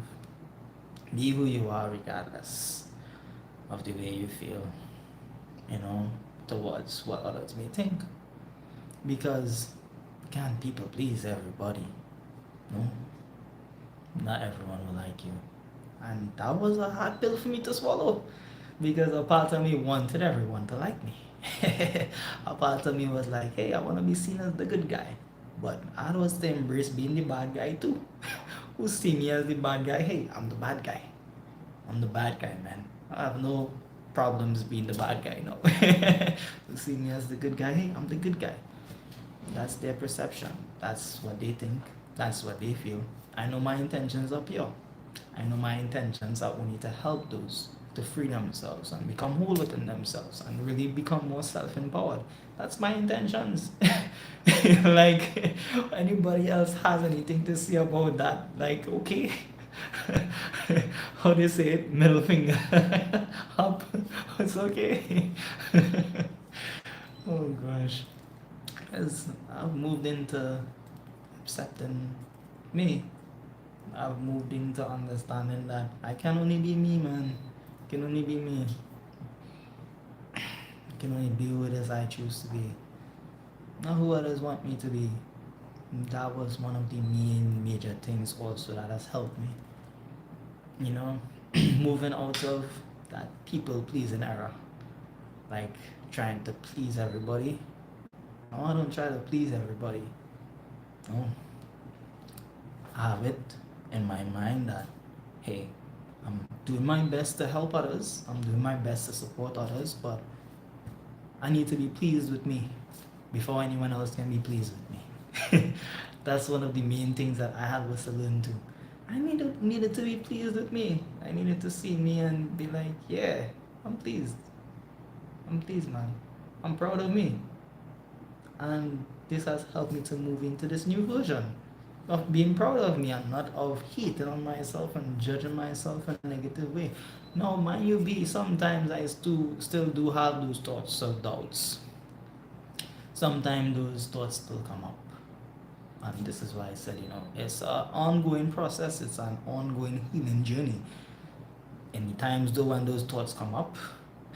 be who you are regardless of the way you feel, towards what others may think. Because can't people please everybody? No. Not everyone will like you. And that was a hard pill for me to swallow because a part of me wanted everyone to like me. A part of me was like, hey, I want to be seen as the good guy. But I was to embrace being the bad guy too. Who see me as the bad guy? Hey, I'm the bad guy. I'm the bad guy, man. I have no problems being the bad guy, no. Who see me as the good guy? Hey, I'm the good guy. That's their perception. That's what they think. That's what they feel. I know my intentions are pure. I know my intentions are only to help those to free themselves and become whole within themselves and really become more self-empowered. That's my intentions. Like, anybody else has anything to say about that, like, okay. How do you say it? Middle finger up. It's okay. Oh gosh. As I've moved into accepting me, I've moved into understanding that I can only be me, man. I can only be me. I can only be who it is I choose to be. Not who others want me to be. That was one of the main major things also that has helped me. Moving out of that people pleasing era. Like trying to please everybody. No, I don't try to please everybody. No. I have it in my mind that, hey, I'm doing my best to help others. I'm doing my best to support others, but I need to be pleased with me before anyone else can be pleased with me. That's one of the main things that I had was to learn to. I needed to be pleased with me. I needed to see me and be like, yeah, I'm pleased. I'm pleased, man. I'm proud of me. And this has helped me to move into this new version of being proud of me and not of hating on myself and judging myself in a negative way. No, mind you be, sometimes I still do have those thoughts of doubts. sometimes those thoughts still come up. And this is why I said, it's an ongoing process, it's an ongoing healing journey. Any times though when those thoughts come up,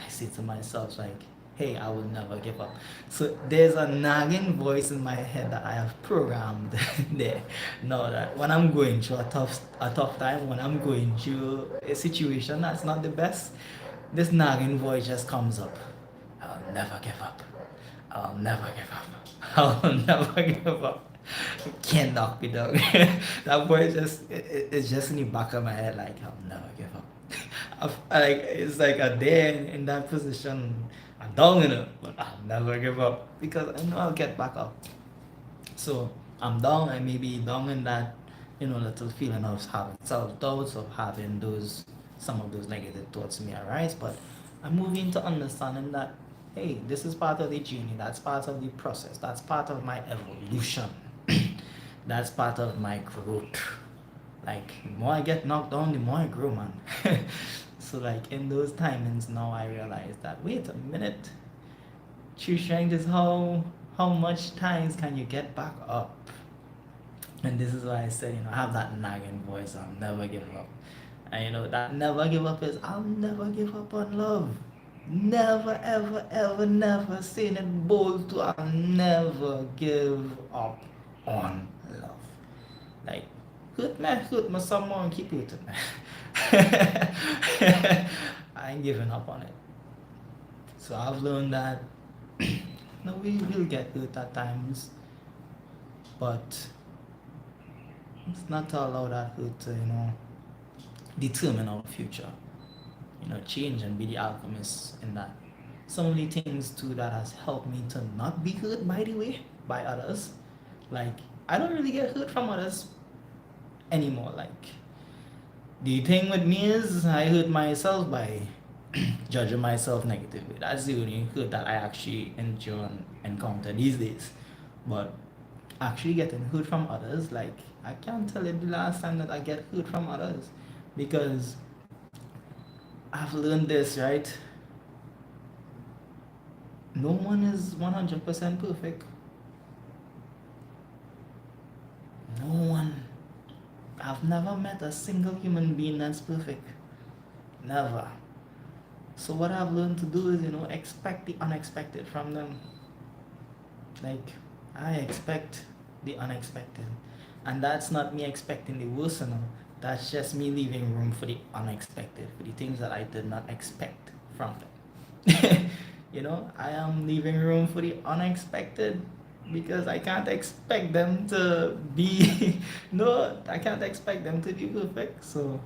I say to myself like, hey, I will never give up. So there's a nagging voice in my head that I have programmed there. Now that when I'm going through a tough time, when I'm going through a situation that's not the best, this nagging voice just comes up. I'll never give up. I'll never give up. I'll never give up. You can't knock me down. That voice it's just in the back of my head like I'll never give up. Like it's like a day in that position. I'm down in it, but I'll never give up because I know I'll get back up. So I'm down. I may be down in that, little feeling of having self doubts, of having some of those negative thoughts may arise. But I'm moving to understanding that hey, this is part of the journey. That's part of the process. That's part of my evolution. That's part of my growth. Like the more I get knocked down, the more I grow, man. So like in those timings now I realize that wait a minute. True strength is how much times can you get back up? And this is why I said, I have that nagging voice, I'll never give up. And that never give up is I'll never give up on love. Never, ever, ever, never saying it bold to I'll never give up on love. Like hurt me some more and keep hurting me. I ain't giving up on it. So I've learned that we will get hurt at times, but it's not to allow that hurt to, determine our future. Change and be the alchemist in that. Some of the things too that has helped me to not be hurt, by the way, by others. Like I don't really get hurt from others anymore. Like the thing with me is I hurt myself by judging myself negatively. That's the only hurt that I actually endure and encounter these days. But actually getting hurt from others, like I can't tell you the last time that I get hurt from others because I've learned this, right? No one is 100% perfect. No one. I've never met a single human being that's perfect. Never. So what I've learned to do is, expect the unexpected from them. Like, I expect the unexpected. And that's not me expecting the worst, That's just me leaving room for the unexpected, for the things that I did not expect from them. I am leaving room for the unexpected because I can't expect them to be, no, I can't expect them to be perfect. So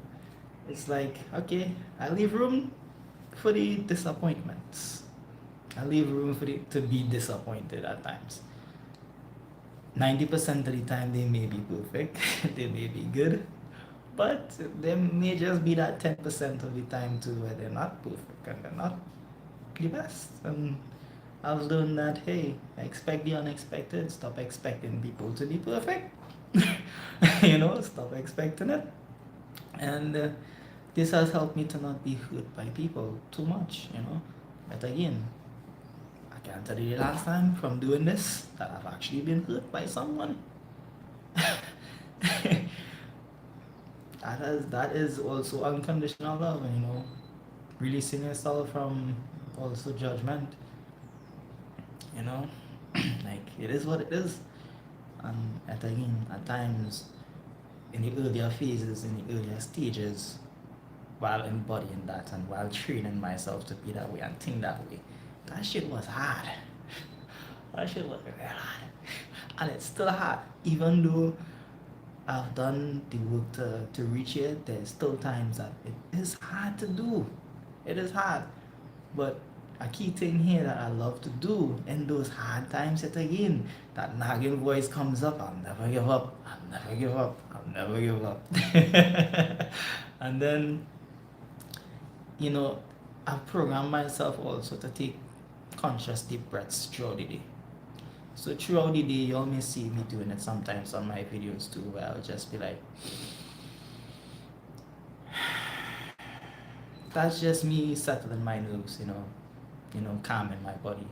it's like, okay, I leave room for the disappointments. I leave room for to be disappointed at times. 90% of the time they may be perfect, they may be good, but there may just be that 10% of the time too where they're not perfect and they're not the best. And I've learned that hey, expect the unexpected, stop expecting people to be perfect. Stop expecting it. And this has helped me to not be hurt by people too much, But again, I can't tell you the last time from doing this that I've actually been hurt by someone. that is also unconditional love, releasing yourself from also judgment. Like it is what it is. And at times in the earlier phases, in the earlier stages, while embodying that and while training myself to be that way and think that way, that shit was hard. That shit was very hard. And it's still hard. Even though I've done the work to reach it, there's still times that it is hard to do. It is hard. But a key thing here that I love to do in those hard times, yet again, that nagging voice comes up, I'll never give up, I'll never give up, I'll never give up. And then, I've programmed myself also to take conscious deep breaths throughout the day. So throughout the day, you may see me doing it sometimes on my videos too, where I'll just be like, that's just me settling my nerves, calming my body.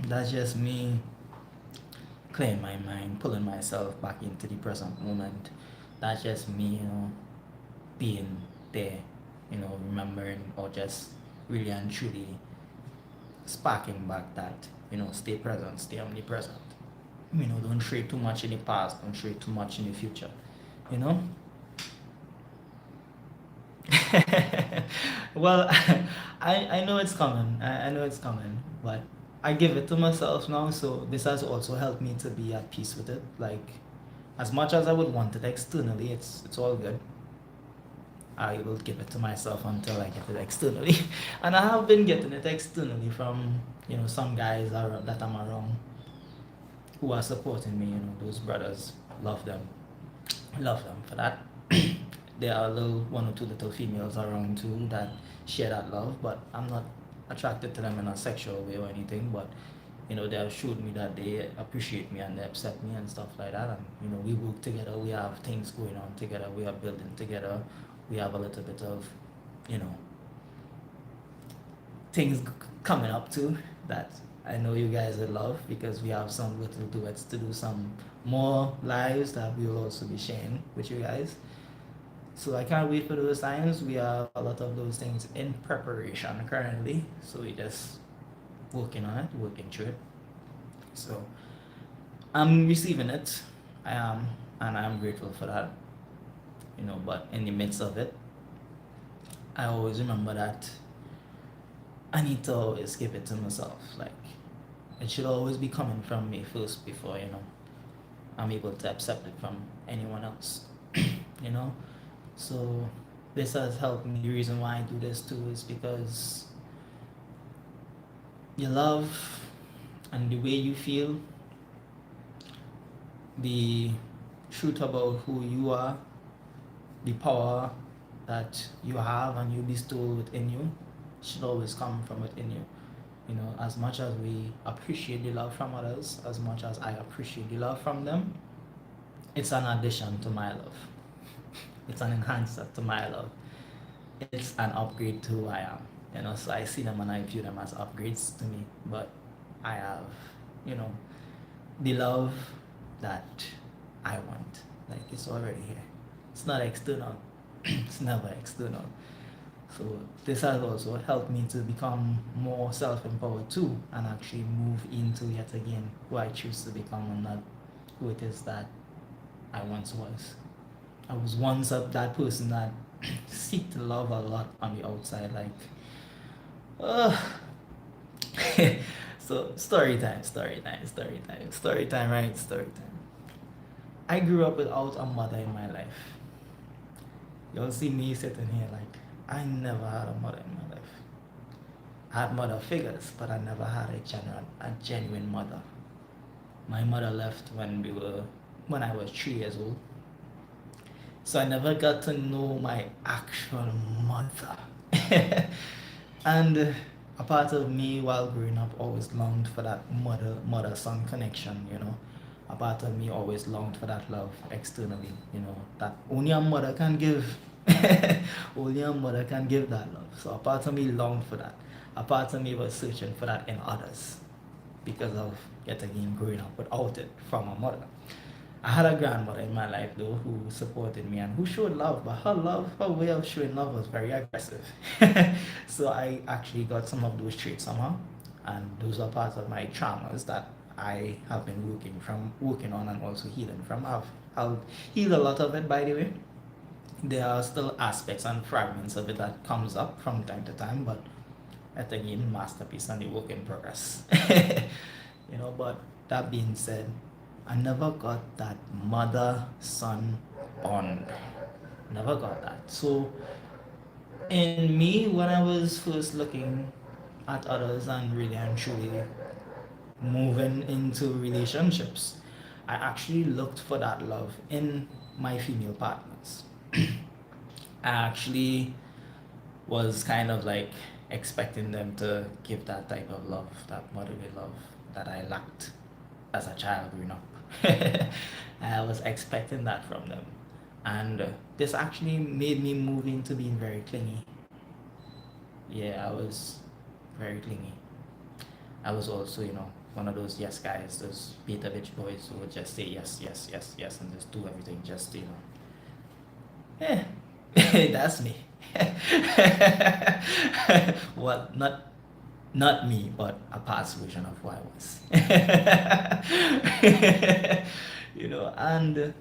That's just me clearing my mind, pulling myself back into the present moment. That's just me, being there, remembering or just really and truly sparking back that, stay present, stay omnipresent. Don't stray too much in the past, don't stray too much in the future, you know? Well, I know it's coming. I know it's coming, but I give it to myself now, so this has also helped me to be at peace with it. Like, as much as I would want it externally, it's all good. I will give it to myself until I get it externally. And I have been getting it externally from, some guys that I'm around who are supporting me, those brothers. Love them. Love them for that. There are one or two little females around too that share that love, but I'm not attracted to them in a sexual way or anything. But they have showed me that they appreciate me and they accept me and stuff like that. And we work together. We have things going on together. We are building together. We have a little bit of, you know, things coming up too that I know you guys will love, because we have some little duets to do, some more lives that we will also be sharing with you guys. So I can't wait for those times. We have a lot of those things in preparation currently. So we just working on it, working through it. So I'm receiving it. I am, and I'm grateful for that. But in the midst of it, I always remember that I need to always give it to myself. Like, it should always be coming from me first before, I'm able to accept it from anyone else. you know? So this has helped me. The reason why I do this too is because your love and the way you feel, the truth about who you are, the power that you have and you bestow within you should always come from within you. As much as we appreciate the love from others, as much as I appreciate the love from them, it's an addition to my love. It's an enhancer to my love. It's an upgrade to who I am. So I see them and I view them as upgrades to me. But I have, the love that I want. Like, it's already here. It's not external. It's never external. So this has also helped me to become more self-empowered too, and actually move into yet again who I choose to become, and not who it is that I once was. I was once that person that seeked love a lot on the outside, like, so story time, right? Story time. I grew up without a mother in my life. You'll see me sitting here like, I never had a mother in my life. I had mother figures, but I never had a genuine mother. My mother left when I was 3 years old. So I never got to know my actual mother. And a part of me while growing up always longed for that mother-son connection, A part of me always longed for that love externally, that only a mother can give. Only a mother can give that love. So a part of me longed for that. A part of me was searching for that in others because of, yet again, growing up without it from a mother. I had a grandmother in my life though who supported me and who showed love, but her way of showing love was very aggressive. So I actually got some of those traits somehow, and those are parts of my traumas that I have been working on and also healing from. I've healed a lot of it, by the way. There are still aspects and fragments of it that comes up from time to time, but at again, masterpiece and a work in progress. But that being said, I never got that mother-son bond. Never got that. So in me, when I was first looking at others and really and truly moving into relationships, I actually looked for that love in my female partners. I actually was kind of like expecting them to give that type of love, that motherly love that I lacked as a child growing up. I was expecting that from them. And this actually made me move into being very clingy. Yeah, I was very clingy. I was also, one of those yes guys, those beta bitch boys who would just say yes, yes, yes, yes, and just do everything just, yeah, that's me. Well, not me, but a past version of who I was. And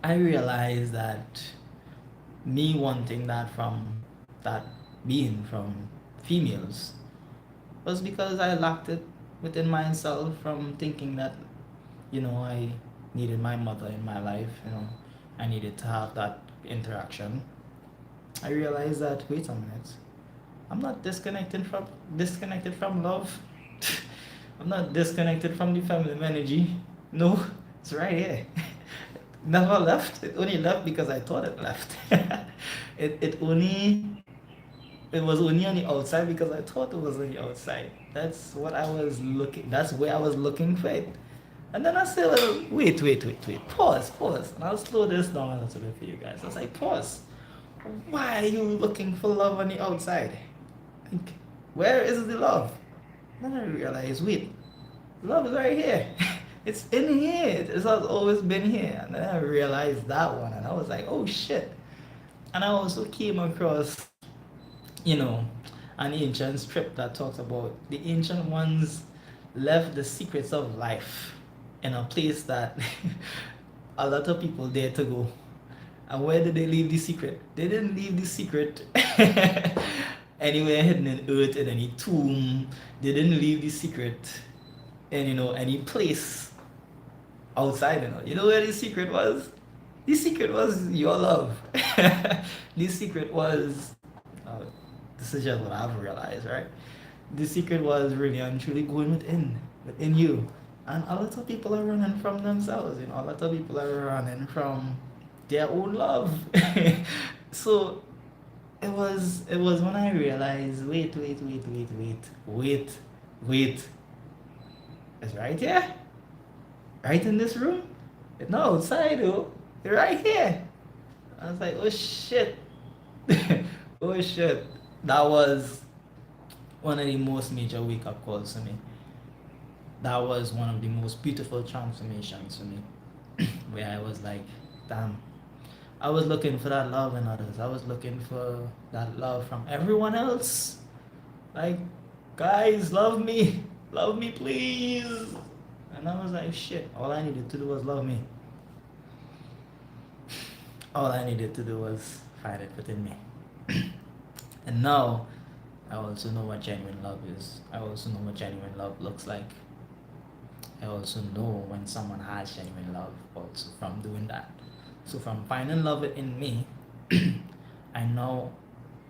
I realized that me wanting that being from females was because I lacked it within myself from thinking that, I needed my mother in my life, I needed to have that interaction. I realized that, wait a minute, I'm not disconnected from love. I'm not disconnected from the feminine energy. No, it's right here. Never left. It only left because I thought it left. It was only on the outside because I thought it was on the outside. That's what I was looking. That's where I was looking for it. And then I said, well, wait, pause. And I'll slow this down a little bit for you guys. I was like, pause. Why are you looking for love on the outside? Like, where is the love? Then I realized, wait, love is right here. It's in here. It has always been here. And then I realized that one, and I was like, oh shit. And I also came across, an ancient script that talks about the ancient ones left the secrets of life in a place that a lot of people dare to go. And where did they leave the secret? They didn't leave the secret anywhere hidden in earth, in any tomb. They didn't leave the secret in, any place outside. You know where the secret was? The secret was your love. The secret was, this is just what I've realized, right? The secret was really and truly going within you. And a lot of people are running from themselves, a lot of people are running from their own love. So it was when I realized, wait. It's right here? Right in this room? It's not outside though. It's right here. I was like, oh shit. Oh shit. That was one of the most major wake up calls for me. That was one of the most beautiful transformations for me. Where I was like, damn. I was looking for that love in others. I was looking for that love from everyone else. Like, guys, love me. Love me, please. And I was like, shit, all I needed to do was love me. All I needed to do was find it within me. And now, I also know what genuine love is. I also know what genuine love looks like. I also know when someone has genuine love also from doing that. So from finding love in me, I know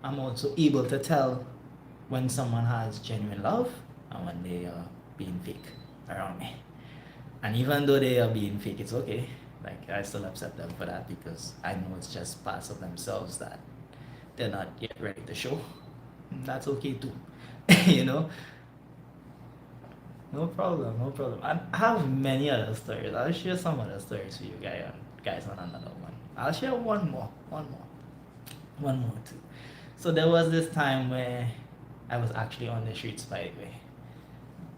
I'm also able to tell when someone has genuine love and when they are being fake around me. And even though they are being fake, it's okay. Like, I still accept them for that because I know it's just parts of themselves that they're not yet ready to show. That's okay too. you know? No problem. I have many other stories. I'll share some other stories for you guys on another one. I'll share one more too. So there was this time where I was actually on the streets, by the way.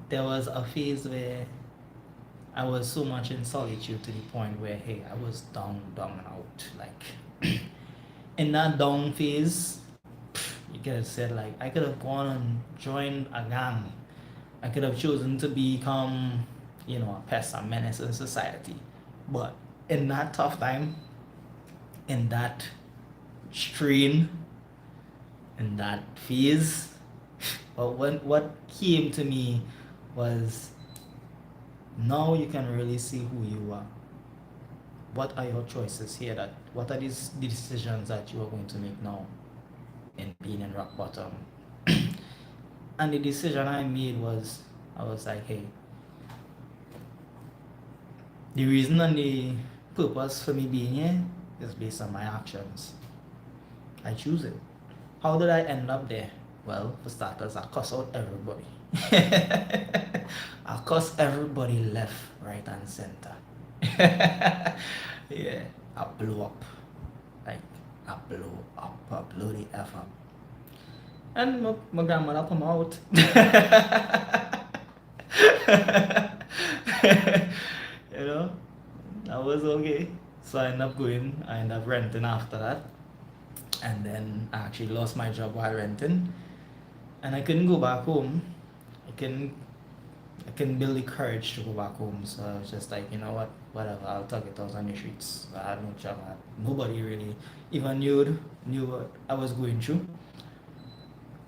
There was a phase where I was so much in solitude to the point where, hey, I was down and out. Like, in that down phase, you could have said, like, I could have gone and joined a gang. I could have chosen to become, a pest, a menace in society. But in that tough time, in that strain, in that phase, but what came to me was, now you can really see who you are. What are your choices here? What are the decisions that you are going to make now in being in rock bottom? And the decision I made was, I was like, hey, the reason and the purpose for me being here is based on my actions. I choose it. How did I end up there? Well, for starters, I cuss out everybody. I cuss everybody left, right, and center. Yeah, I blew up. Like, I blew the F up. And my grandmother put me out. You know, that was okay. So I ended up renting after that. And then I actually lost my job while renting. And I couldn't go back home. I couldn't I couldn't build the courage to go back home. So I was just like, you know what, whatever, I'll talk it out on the streets. I had no job. Nobody really even knew what I was going through.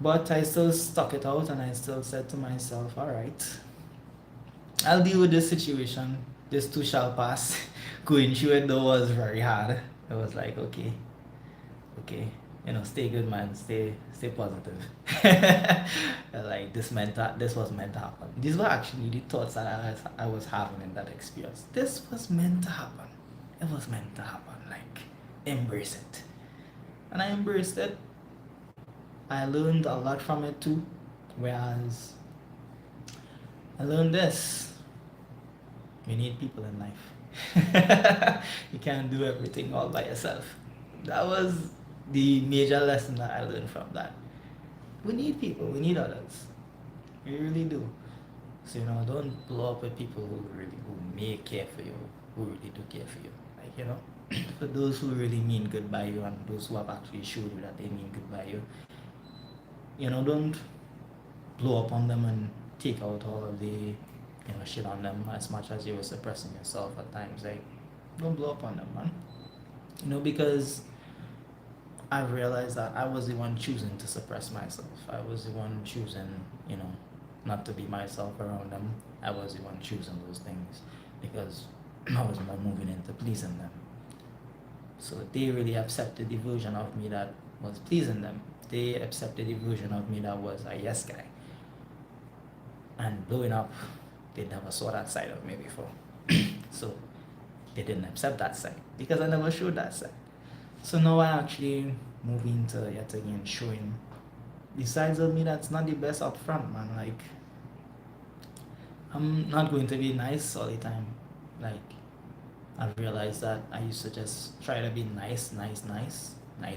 But I still stuck it out and I still said to myself, all right, I'll deal with this situation. This too shall pass. Going through it though was very hard. It was like, okay, stay good, man, stay positive. Like this was meant to happen. These were actually the thoughts that I was having in that experience. This was meant to happen. It was meant to happen. Like, embrace it. And I embraced it. I learned a lot from it too. Whereas I learned this. You need people in life. You can't do everything all by yourself. That was the major lesson that I learned from that. We need people, we need others. We really do. So don't blow up with people who may care for you, who really do care for you. Like, for those who really mean good by you and those who have actually showed you that they mean good by you, don't blow up on them and take out all of the shit on them as much as you were suppressing yourself at times. Like, don't blow up on them, man. Because I've realized that I was the one choosing to suppress myself. I was the one choosing, not to be myself around them. I was the one choosing those things because I was more moving into pleasing them. So they really accepted the version of me that was pleasing them. They accepted the version of me that was a yes guy. And blowing up, they never saw that side of me before. So they didn't accept that side because I never showed that side. So now I actually move into yet again showing the sides of me that's not the best up front, man. Like, I'm not going to be nice all the time. Like, I've realized that I used to just try to be nice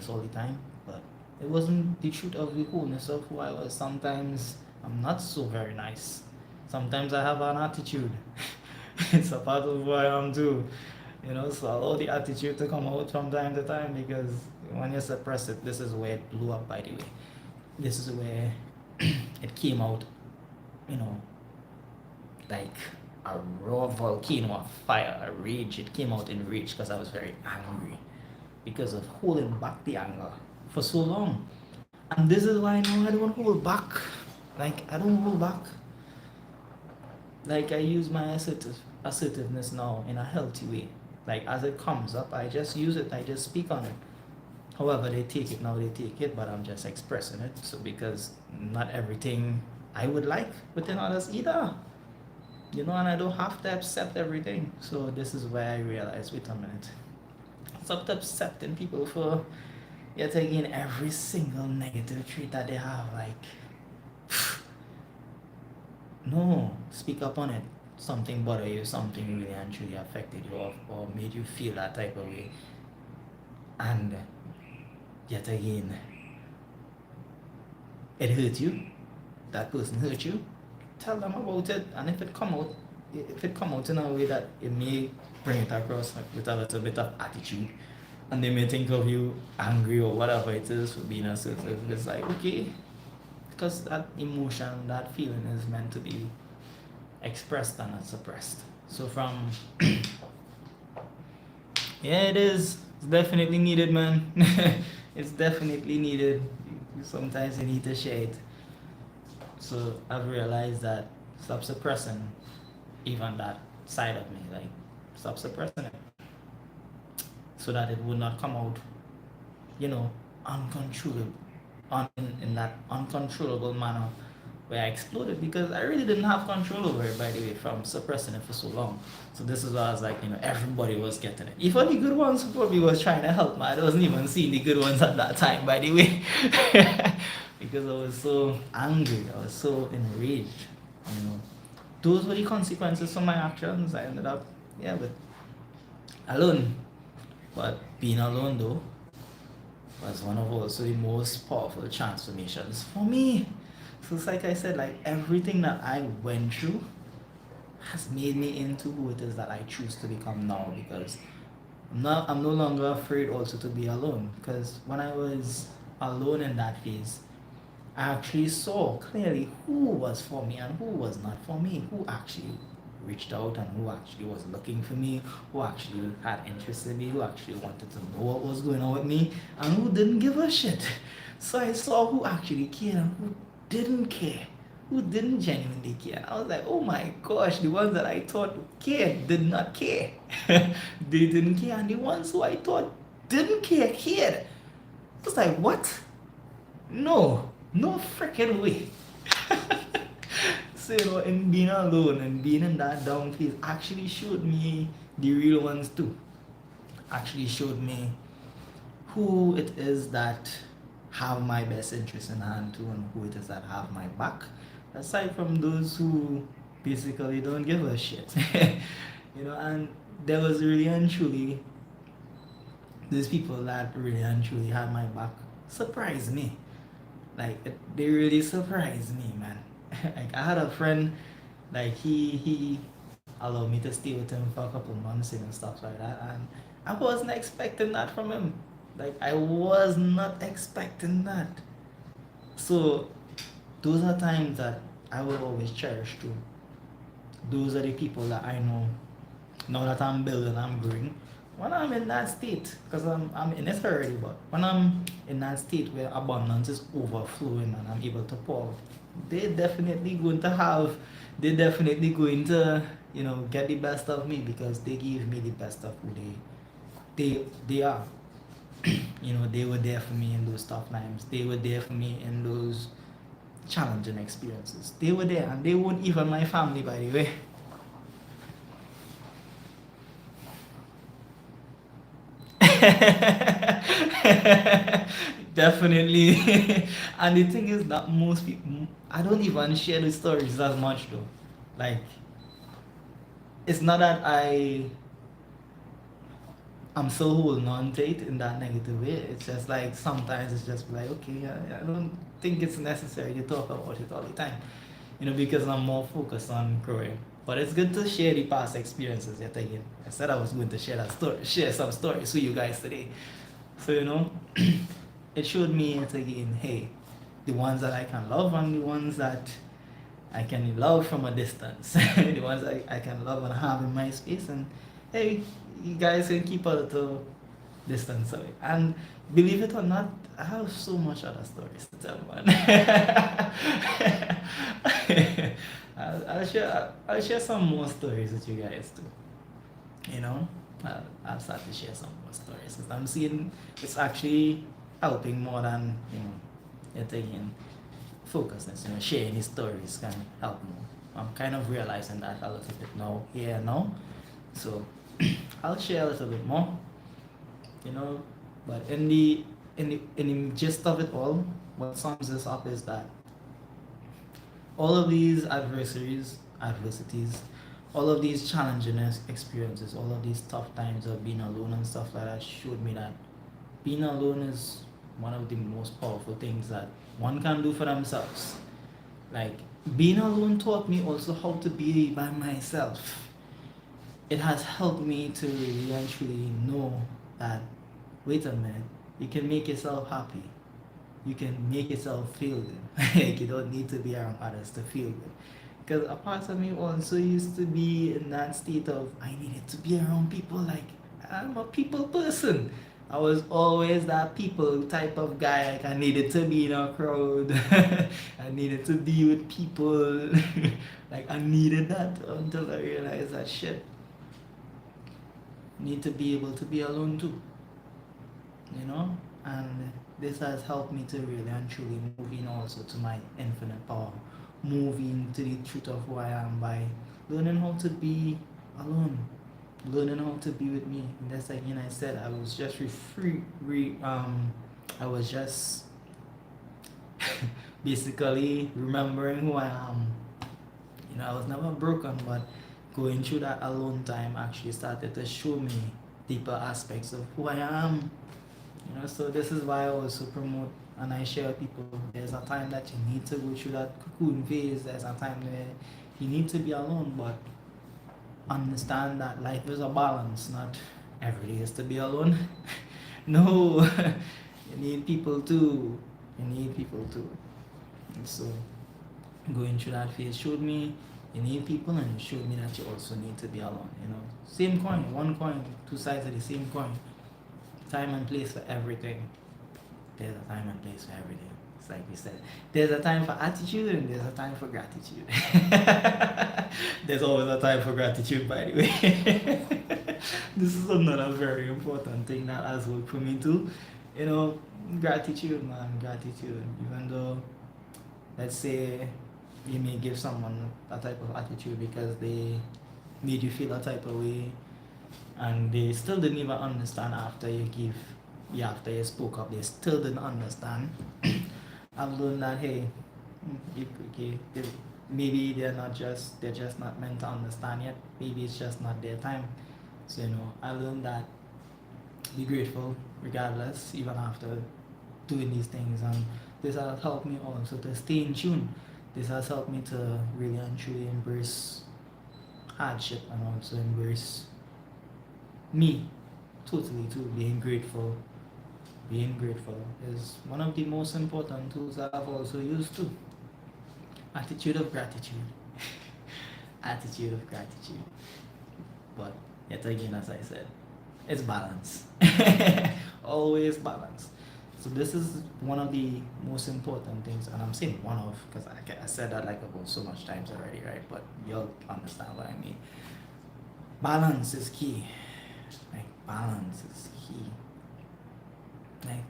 all the time, but it wasn't the truth of the wholeness of who I was. Sometimes I'm not so very nice. Sometimes I have an attitude. It's a part of who I am too. So allow the attitude to come out from time to time because when you suppress it, this is where it blew up, by the way. This is where it came out, like a raw volcano of fire, a rage. It came out in rage because I was very angry because of holding back the anger for so long. And this is why now I don't hold back. Like, I don't hold back. Like, I use my assertiveness now in a healthy way. Like, as it comes up, I just use it, I just speak on it. However they take it now, they take it, but I'm just expressing it. So because not everything I would like within others either. And I don't have to accept everything. So this is where I realized, wait a minute. Stop accepting people for yet again every single negative trait that they have. Like, no, speak up on it. Something bothered you, something really and truly affected you or made you feel that type of way. And yet again, it hurt you. That person hurt you. Tell them about it. And if it come out in a way that it may bring it across with a little bit of attitude, and they may think of you angry or whatever it is for being assertive, it's like, okay, because that emotion, that feeling is meant to be expressed and not suppressed. So from yeah, it is. It's definitely needed, man. It's definitely needed. Sometimes you need to share it. So I've realized that stop suppressing even that side of me. Like, stop suppressing it so that it would not come out, uncontrollable, in that uncontrollable manner where I exploded because I really didn't have control over it, by the way, from suppressing it for so long. So this is why I was like, everybody was getting it. Even the good ones who probably was trying to help me, I wasn't even seeing the good ones at that time, by the way. Because I was so angry, I was so enraged, Those were the consequences of my actions. I ended up, but alone. But being alone, though, was one of also the most powerful transformations for me. So it's like I said, like everything that I went through has made me into who it is that I choose to become now, because I'm no longer afraid also to be alone, because when I was alone in that phase, I actually saw clearly who was for me and who was not for me, who actually reached out and who actually was looking for me, who actually had interest in me, who actually wanted to know what was going on with me, and who didn't give a shit. So I saw who actually cared and who didn't care, who didn't genuinely care. I was like, oh my gosh, the ones that I thought cared did not care. They didn't care, and the ones who I thought didn't care cared. I was like, what? No, no freaking way. So, in being alone and being in that down phase actually showed me the real ones too. Actually showed me who it is that have my best interest in hand too, and who it is that have my back. Aside from those who basically don't give a shit. And there was really and truly these people that really and truly had my back surprised me. Like they really surprised me, man. Like I had a friend, like he allowed me to stay with him for a couple months and stuff like that, and I wasn't expecting that from him. Like I was not expecting that. So those are times that I will always cherish too. Those are the people that I know now that I'm building, I'm growing. When I'm in that state, because I'm in it already, but when I'm in that state where abundance is overflowing and I'm able to pour, they definitely going to have, they definitely going to, get the best of me, because they gave me the best of who they are. They were there for me in those tough times. They were there for me in those challenging experiences. They were there, and they weren't even my family, by the way. Definitely. And the thing is that most people, I don't even share the stories as much though. Like, it's not that I'm still holding on to it in that negative way. It's just like sometimes it's just like, okay, I don't think it's necessary to talk about it all the time, because I'm more focused on growing. But it's good to share the past experiences yet again. I said I was going to share some stories with you guys today. So, it showed me yet again, hey, the ones that I can love and the ones that I can love from a distance. The ones I can love and have in my space. And hey, you guys can keep a little distance away. And believe it or not, I have so much other stories to tell, man. I'll share some more stories with you guys too. I'll start to share some more stories, because I'm seeing it's actually helping more than, yet again, focusness. Sharing these stories can help more. I'm kind of realizing that a little bit now. So I'll share a little bit more, you know. But in the gist of it all, what sums this up is that all of these adversities, all of these challenging experiences, all of these tough times of being alone and stuff like that showed me that being alone is one of the most powerful things that one can do for themselves. Like, being alone taught me also how to be by myself. It has helped me to really actually know that, wait a minute, you can make yourself happy. You can make yourself feel good. Like, you don't need to be around others to feel good. Because a part of me also used to be in that state of, I needed to be around people. Like, I'm a people person. I was always that people type of guy. Like, I needed to be in a crowd. I needed to be with people. Like, I needed that until I realized that shit. I need to be able to be alone too. And this has helped me to really and truly move in also to my infinite power, move into the truth of who I am by learning how to be alone, learning how to be with me. And that's, again, I said I was just I was just basically remembering who I am. I was never broken, but going through that alone time actually started to show me deeper aspects of who I am. So this is why I also promote and I share with people, there's a time that you need to go through that cocoon phase, there's a time where you need to be alone, but understand that life is a balance, not every day is to be alone. No, you need people too. You need people too. And so going through that phase showed me you need people, and it showed me that you also need to be alone. Same coin, one coin, two sides of the same coin. Time and place for everything. There's a time and place for everything. It's like we said, there's a time for attitude and there's a time for gratitude. There's always a time for gratitude, by the way. This is another very important thing that has worked for me too. Gratitude, man, gratitude. Even though, let's say, you may give someone a type of attitude because they made you feel a type of way, and they still didn't even understand after after you spoke up, they still didn't understand. I've learned that, hey, maybe they're just not meant to understand yet. Maybe it's just not their time. So I learned that be grateful regardless, even after doing these things, and this has helped me also to stay in tune. This has helped me to really and truly embrace hardship and also embrace me totally too. Being grateful is one of the most important tools I've also used too. Attitude of gratitude. Attitude of gratitude. But yet again, as I said, it's balance. Always balance. So this is one of the most important things, and I'm saying one of because I said that like about so much times already, right? But you'll understand what I mean. Balance is key. Like, balance is key. Like,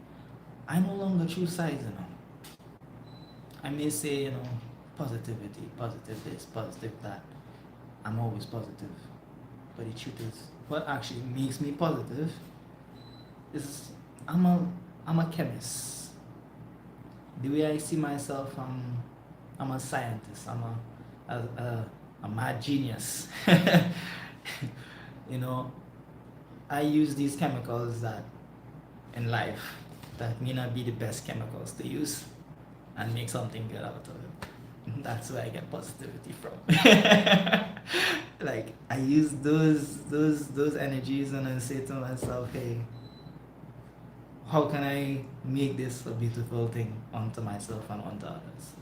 I no longer choose sides, I may say, positivity, positive this, positive that. I'm always positive. But the truth is, what actually makes me positive is I'm a chemist. The way I see myself, I'm a scientist. I'm a mad genius. I use these chemicals that in life that may not be the best chemicals to use and make something good out of it. That's where I get positivity from. Like, I use those energies and I say to myself, hey, how can I make this a beautiful thing onto myself and onto others?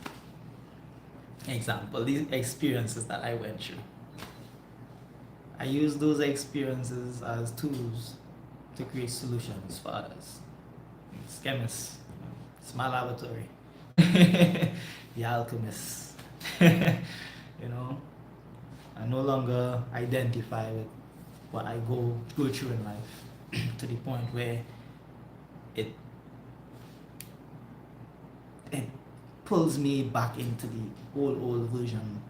Example, these experiences that I went through. I use those experiences as tools to create solutions for others. It's chemists, it's my laboratory. The alchemists. I no longer identify with what I go through in life to the point where it pulls me back into the old version.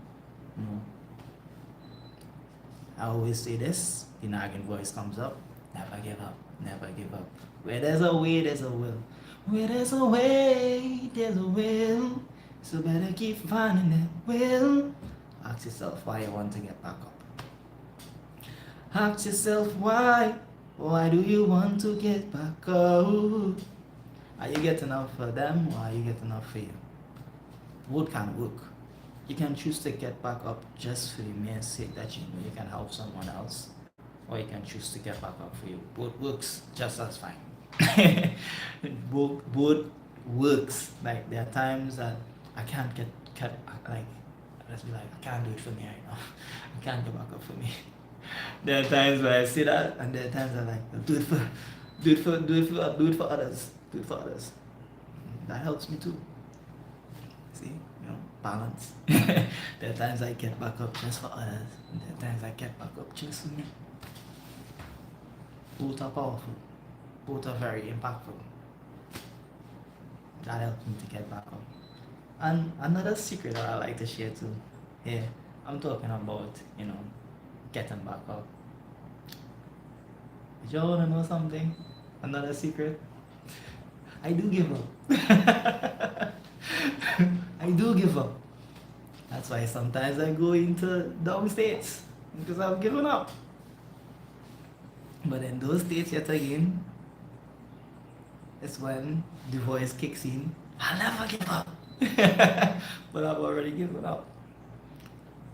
I always say this, the nagging voice comes up, never give up, never give up. Where there's a way, there's a will. Where there's a way, there's a will. So better keep finding that will. Ask yourself why you want to get back up. Ask yourself why do you want to get back up? Are you getting up for them or are you getting up for you? Both can work. You can choose to get back up just for the mere sake that you know you can help someone else, or you can choose to get back up for you. Both works just as fine. both works. Like, there are times that I can't get like, let's be like, I can't do it for me right now. I can't get back up for me. There are times where I say that, and there are times I'm like, do it for others. Do it for others. That helps me too. See, balance. There are times I get back up just for others, and there are times I get back up just for me. Both are powerful. Both are very impactful. That helps me to get back up. And another secret that I like to share too. Yeah, I'm talking about, getting back up. Did y'all wanna know something? Another secret? I do give up. I do give up. That's why sometimes I go into down states, because I've given up. But in those states, yet again, it's when the voice kicks in. I'll never give up. But I've already given up.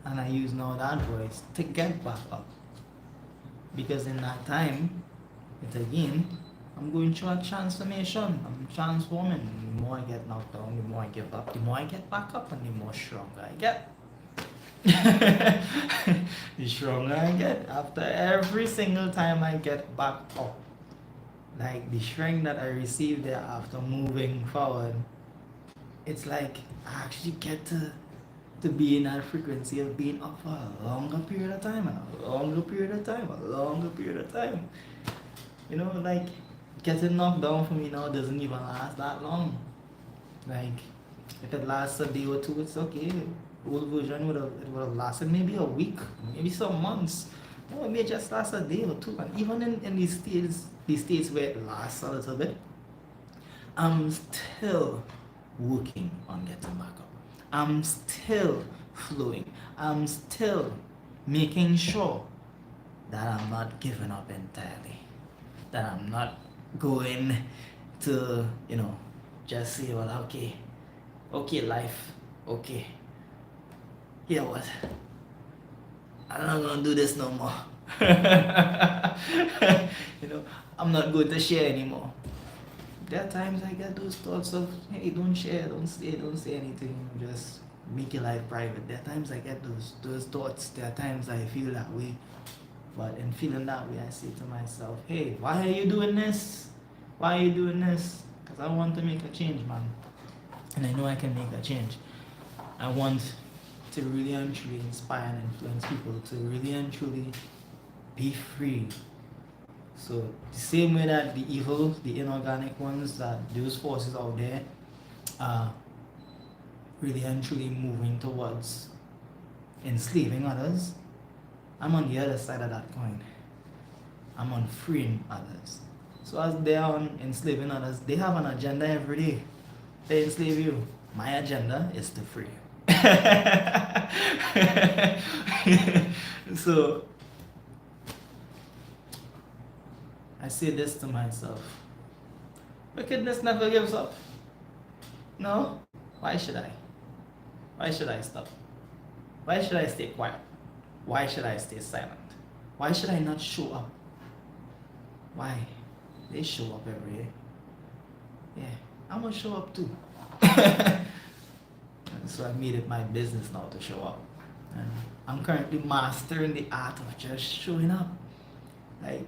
and I use now that voice to get back up. Because in that time, it again, I'm going through a transformation. I'm transforming. The more I get knocked down, the more I give up, the more I get back up, and the more stronger I get. The stronger I get after every single time I get back up. Like the strength that I receive there after moving forward, it's like I actually get to be in that frequency of being up for a longer period of time, and a longer period of time, a longer period of time. You know, like getting knocked down for me now doesn't even last that long. Like if it lasts a day or two, it's okay. Old version would have lasted maybe a week, maybe some months. No, it may just last a day or two. And even in these states where it lasts a little bit, I'm still working on getting back up. I'm still flowing. I'm still making sure that I'm not giving up entirely. That I'm not going to, just say, well, okay, life, okay. Yeah, what? I'm not gonna do this no more. I'm not going to share anymore. There are times I get those thoughts of, hey, don't share, don't say anything, just make your life private. There are times I get those thoughts. There are times I feel that way. But in feeling that way, I say to myself, hey, why are you doing this? Why are you doing this? Because I want to make a change, man. And I know I can make a change. I want to really and truly inspire and influence people to really and truly be free. So the same way that the evil, the inorganic ones, that those forces out there are really and truly moving towards enslaving others, I'm on the other side of that coin. I'm on freeing others. So as they are on enslaving others, they have an agenda every day. They enslave you. My agenda is to free you. So I say this to myself. Wickedness never gives up. No? Why should I? Why should I stop? Why should I stay quiet? Why should I stay silent? Why should I not show up? Why? They show up every day. Yeah, I'm gonna show up too. And so I made it my business now to show up. And I'm currently mastering the art of just showing up. Like,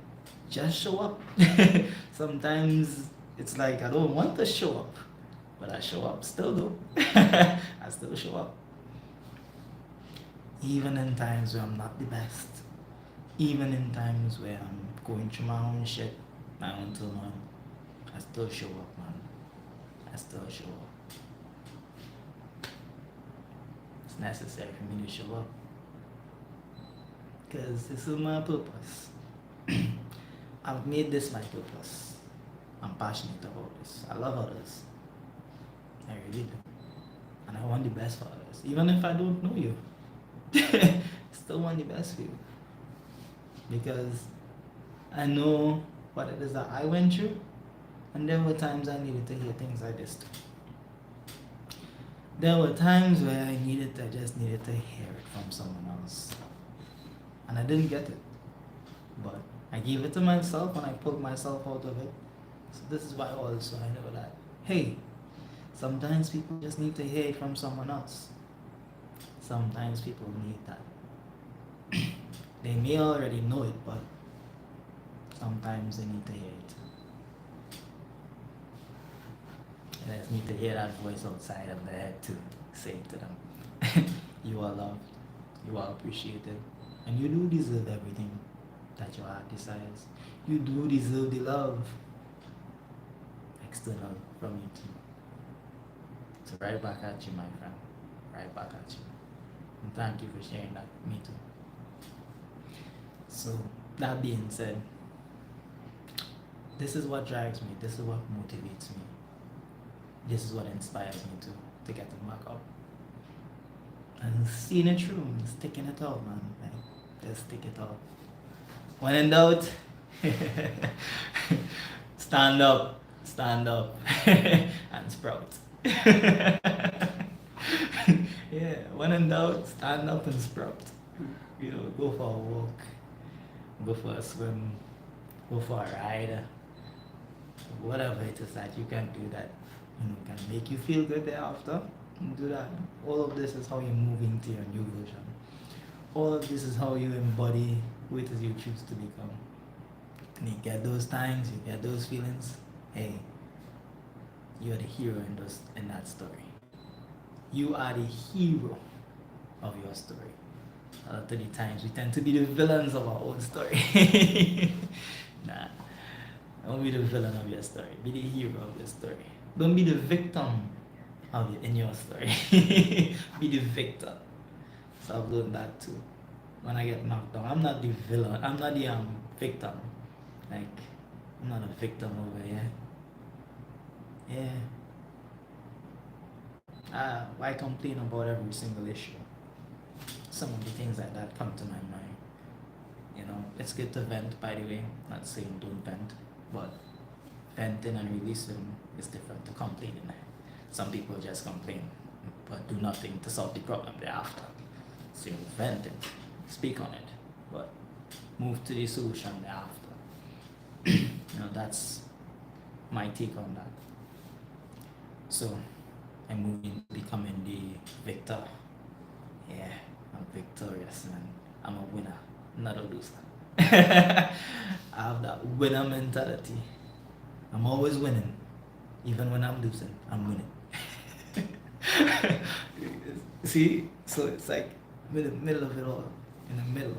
just show up. Sometimes it's like I don't want to show up, but I show up still though. I still show up. Even in times where I'm not the best. Even in times where I'm going through my own shit, my own turmoil, I still show up, man. I still show up. It's necessary for me to show up. Because this is my purpose. I've made this my purpose. I'm passionate about this. I love others. I really do. And I want the best for others. Even if I don't know you. Still want the best for you. Because I know what it is that I went through. And there were times I needed to hear things like this too. There were times where I just needed to hear it from someone else. And I didn't get it. But I gave it to myself and I pulled myself out of it. So this is why also I know that, hey, sometimes people just need to hear it from someone else. Sometimes people need that. They may already know it, but sometimes they need to hear it. And I just need to hear that voice outside of their head to say to them, you are loved, you are appreciated, and you do deserve everything that your heart desires. You do deserve the love external from you too. So right back at you, my friend. Right back at you. And thank you for sharing that with me too. So that being said, this is what drives me. This is what motivates me. This is what inspires me to get them back up. And seeing it through, sticking it out, man. Like, just stick it out. When in doubt, stand up, and sprout. Yeah, when in doubt, stand up and sprout. Go for a walk, go for a swim, go for a ride, whatever it is that you can do that can make you feel good thereafter. Do that. All of this is how you move into your new version. All of this is how you embody who it is you choose to become. And you get those times, you get those feelings. Hey, you're the hero in that story. You are the hero of your story. A lot of the times we tend to be the villains of our own story. Nah, don't be the villain of your story. Be the hero of your story. Don't be the victim of it in your story. Be the victor. So I've learned that too. When I get knocked down, I'm not the villain. I'm not the victim. Like, I'm not a victim over here. Yeah. Why complain about every single issue? Some of the things like that come to my mind. It's good to vent, by the way. Not saying don't vent, but venting and releasing is different to complaining. Some people just complain, but do nothing to solve the problem thereafter. So you vent it, speak on it, but move to the solution thereafter. That's my take on that. So I'm moving to becoming the victor. Yeah, I'm victorious, man. I'm a winner, not a loser. I have that winner mentality. I'm always winning. Even when I'm losing, I'm winning. See? So it's like middle of it all. In the middle.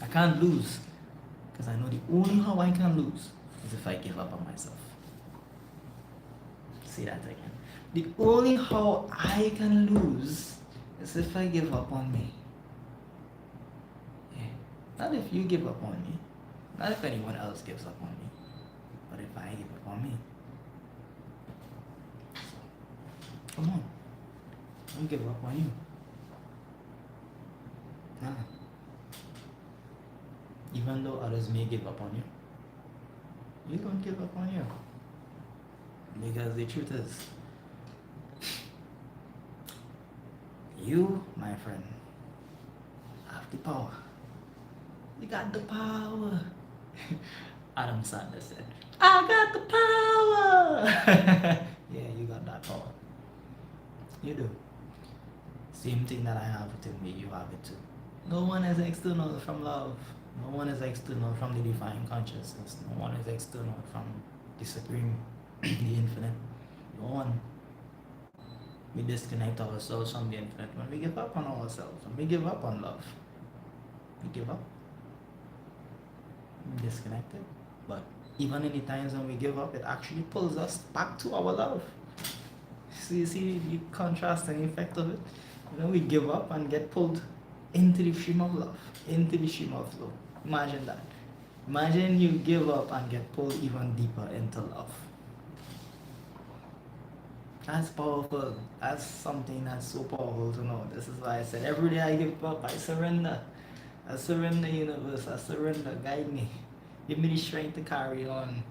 I can't lose. Because I know the only how I can lose is if I give up on myself. Say that again. The only how I can lose is if I give up on me. Yeah. Not if you give up on me. Not if anyone else gives up on me. But if I give up on me. So, come on. Don't give up on you. Nah. Even though others may give up on you, you don't give up on you. Because the truth is, you, my friend, have the power. You got the power. Adam Sandler said, I got the power. Yeah, you got that power. You do. Same thing that I have within me, you have it too. No one is external from love. No one is external from the divine consciousness. No one is external from the supreme, the infinite. No one. We disconnect ourselves from the infinite when we give up on ourselves. When we give up on love, we give up. We're disconnected. But even in the times when we give up, it actually pulls us back to our love. So you see the contrast and the effect of it? We give up and get pulled into the stream of love, into the stream of flow. Imagine that. Imagine you give up and get pulled even deeper into love. That's powerful. That's something that's so powerful to know. This is why I said every day I give up, I surrender. I surrender, universe. I surrender. Guide me. Give me the strength to carry on.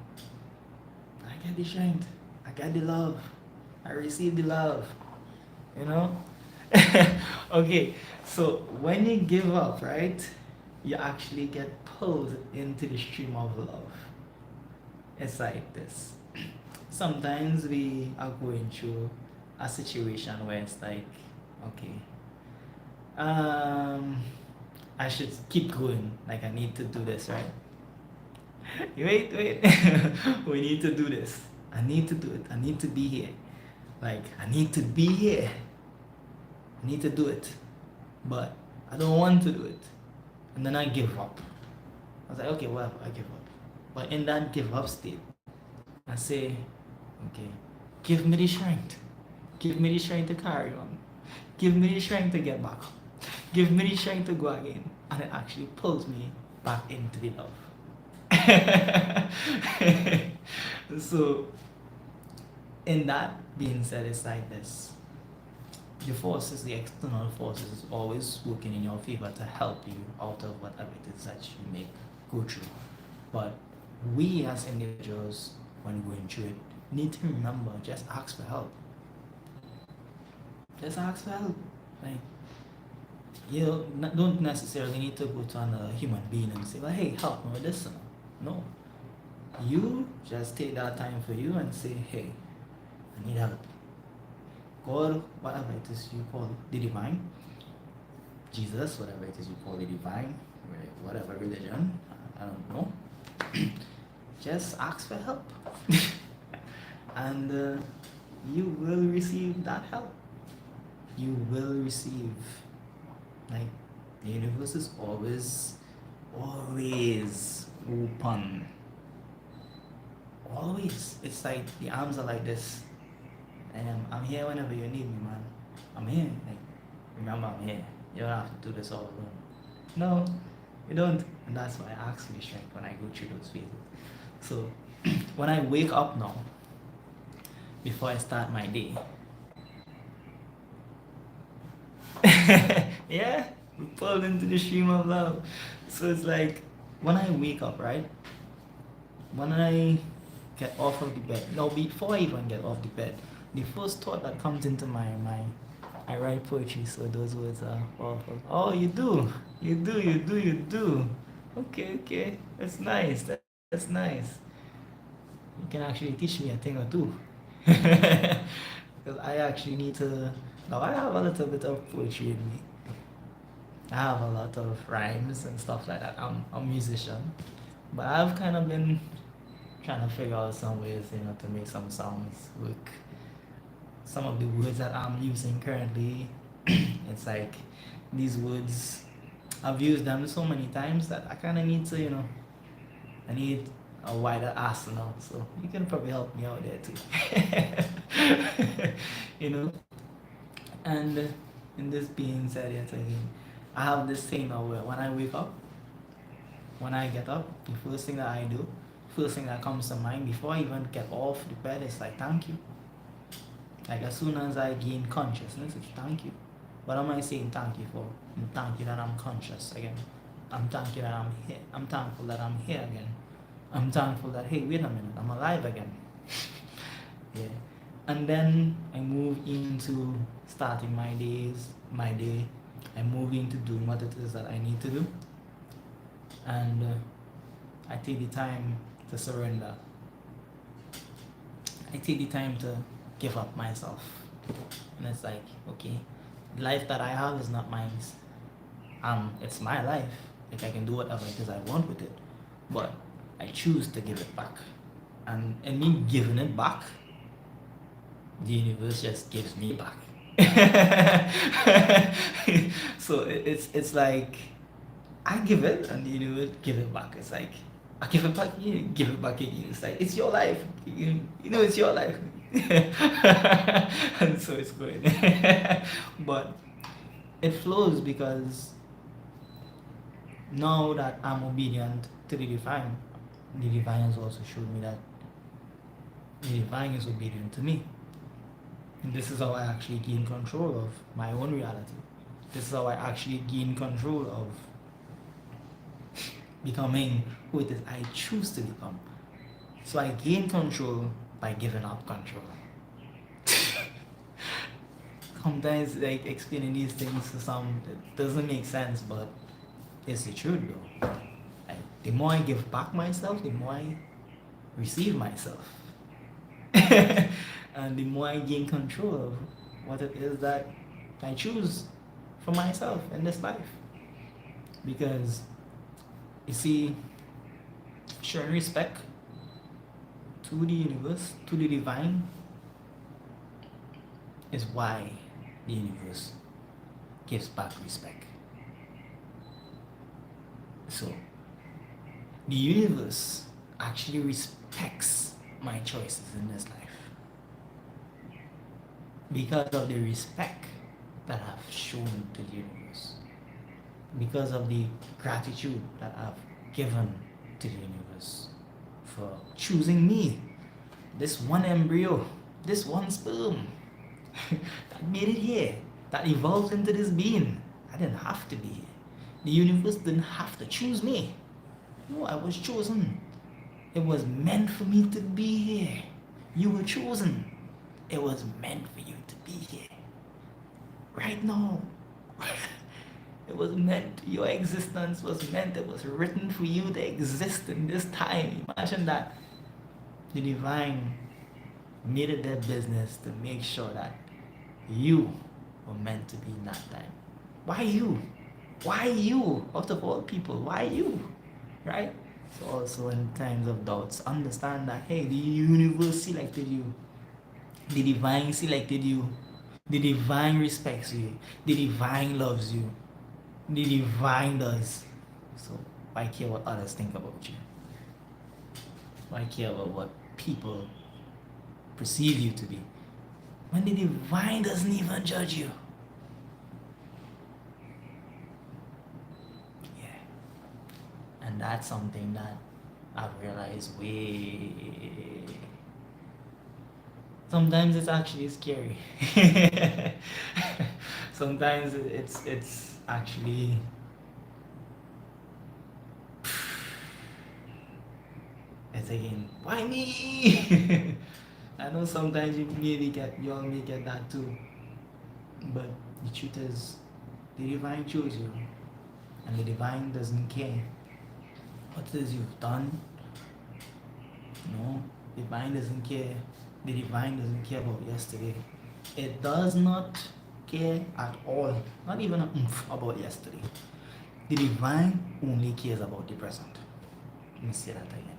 I get the strength. I get the love. I receive the love. Okay, so when you give up, right, you actually get pulled into the stream of love. It's like this. Sometimes we are going through a situation where it's like, okay, I should keep going. Like, I need to do this, right? Wait. We need to do this. I need to do it. I need to be here. Like, I need to be here. I need to do it. But I don't want to do it. And then I give up. I was like, okay, well, I give up. But in that give up state, I say, okay, give me the strength. Give me the strength to carry on. Give me the strength to get back up. Give me the strength to go again. And it actually pulls me back into the love. So, in that being said, it's like this. The forces, the external forces, is always working in your favor to help you out of whatever it is that you may go through. But we as individuals, when going through it, need to remember, just ask for help. Just ask for help. Like, you don't necessarily need to go to another human being and say, well, hey, help me with this. No. You just take that time for you and say, hey, I need help. God, whatever it is you call the divine, Jesus, whatever it is you call the divine, whatever religion, I don't know. Just ask for help. And you will receive that help. You will receive. Like, the universe is always open. Always. It's like the arms are like this. And I'm here whenever you need me, man. I'm here. Like, remember, I'm here. You don't have to do this all alone. No, you don't. And that's why I ask for the strength when I go through those phases. So, when I wake up now, before I start my day, yeah, we pulled into the stream of love. So it's like, when I wake up, right? When I get off of the bed, no, before I even get off the bed, the first thought that comes into my mind, I write poetry, so those words are powerful. Oh, you do. Okay, that's nice. That's nice. You can actually teach me a thing or two. Because I actually need to. Now, I have a little bit of poetry in me. I have a lot of rhymes and stuff like that. I'm a musician. But I've kind of been trying to figure out some ways, to make some songs work. Some of the words that I'm using currently, it's like these words, I've used them so many times that I kind of need to, I need a wider arsenal. So you can probably help me out there too. And in this being said yet again, I have this thing now where when I wake up, when I get up, the first thing that I do, first thing that comes to mind before I even get off the bed is like, thank you. Like, as soon as I gain consciousness, it's thank you. What am I saying thank you for? I'm thank you that I'm conscious again. I'm thank you that I'm here. I'm thankful that I'm here again. I'm thankful that, hey, wait a minute, I'm alive again. Yeah. And then I move into starting my day. I move into doing what it is that I need to do. And I take the time to surrender. I take the time to give up myself. And it's like, okay, the life that I have is not mine. It's my life. Like, I can do whatever it is I want with it. But I choose to give it back. And in me giving it back, the universe just gives me back. So it's like, I give it and the universe give it back. It's like, I give it back, you give it back again. It's like, it's your life. It's your life. And so it's good. But it flows because now that I'm obedient to the divine has also showed me that the divine is obedient to me. And this is how I actually gain control of my own reality. This is how I actually gain control of becoming who it is I choose to become. So I gain control by giving up control. Sometimes, like, explaining these things to some, it doesn't make sense, but it's the truth though. Like, the more I give back myself, the more I receive myself. And the more I gain control of what it is that I choose for myself in this life. Because, you see, showing respect to the universe, to the divine, is why the universe gives back respect. So, the universe actually respects my choices in this life because of the respect that I've shown to the universe, because of the gratitude that I've given to the universe for choosing me, this one embryo, this one sperm that made it here, that evolved into this being. I didn't have to be here. The universe didn't have to choose me. No, I was chosen. It was meant for me to be here. You were chosen. It was meant for you to be here. right now. It was meant, your existence was meant, it was written for you to exist in this time. Imagine that. The divine made it their business to make sure that you were meant to be in that time. Why you? Why you? Out of all people, why you? Right? So also in times of doubts, understand that hey, the universe selected you. The divine selected you. The divine respects you. The divine loves you. The divine does. So why care what others think about you? Why care about what people perceive you to be? When the divine doesn't even judge you. Yeah. And that's something that I've realized way. Sometimes it's actually scary. Sometimes it's actually it's again, why me? I know sometimes you all may get that too. But the truth is the divine chose you and the divine doesn't care what it is you've done. No, the divine doesn't care. The divine doesn't care about yesterday. It does not care at all. Not even a oomph about yesterday. The divine only cares about the present. Let me say that again.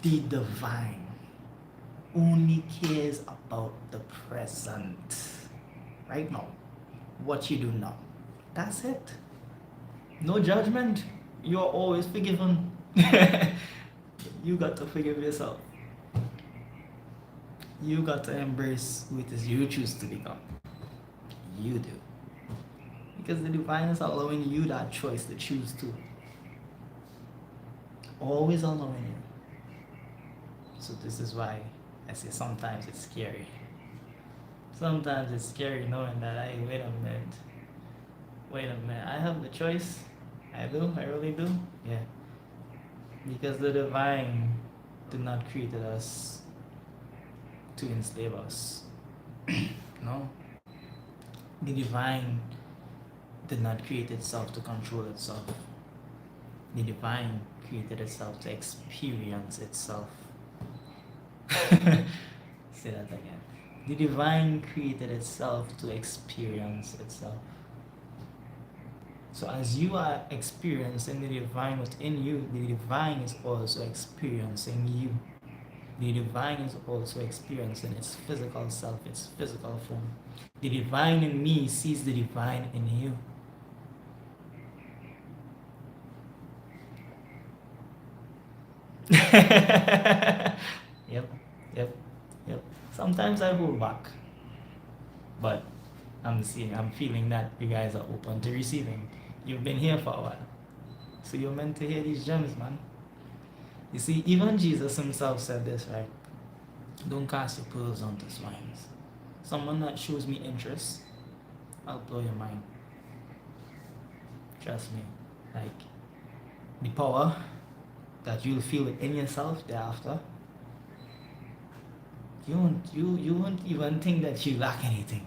The divine only cares about the present. Right now. What you do now. That's it. No judgment. You're always forgiven. You got to forgive yourself. You got to embrace who it is you choose to become. You do. Because the divine is allowing you that choice to choose to. Always allowing you. So this is why I say sometimes it's scary. Sometimes it's scary knowing that wait a minute, I have the choice. I do, I really do. Yeah. Because the divine did not create us to enslave us. No. The divine did not create itself to control itself. The divine created itself to experience itself. Say that again. The divine created itself to experience itself. So as you are experiencing the divine within you, the divine is also experiencing you. The divine is also experiencing its physical self, its physical form. The divine in me sees the divine in you. Yep, yep, yep. Sometimes I hold back, but I'm feeling that you guys are open to receiving. You've been here for a while, so you're meant to hear these gems, man. You see, even Jesus himself said this, right? Don't cast your pearls onto swines. Someone that shows me interest, I'll blow your mind. Trust me. Like, the power that you'll feel within yourself thereafter, you won't even think that you lack anything.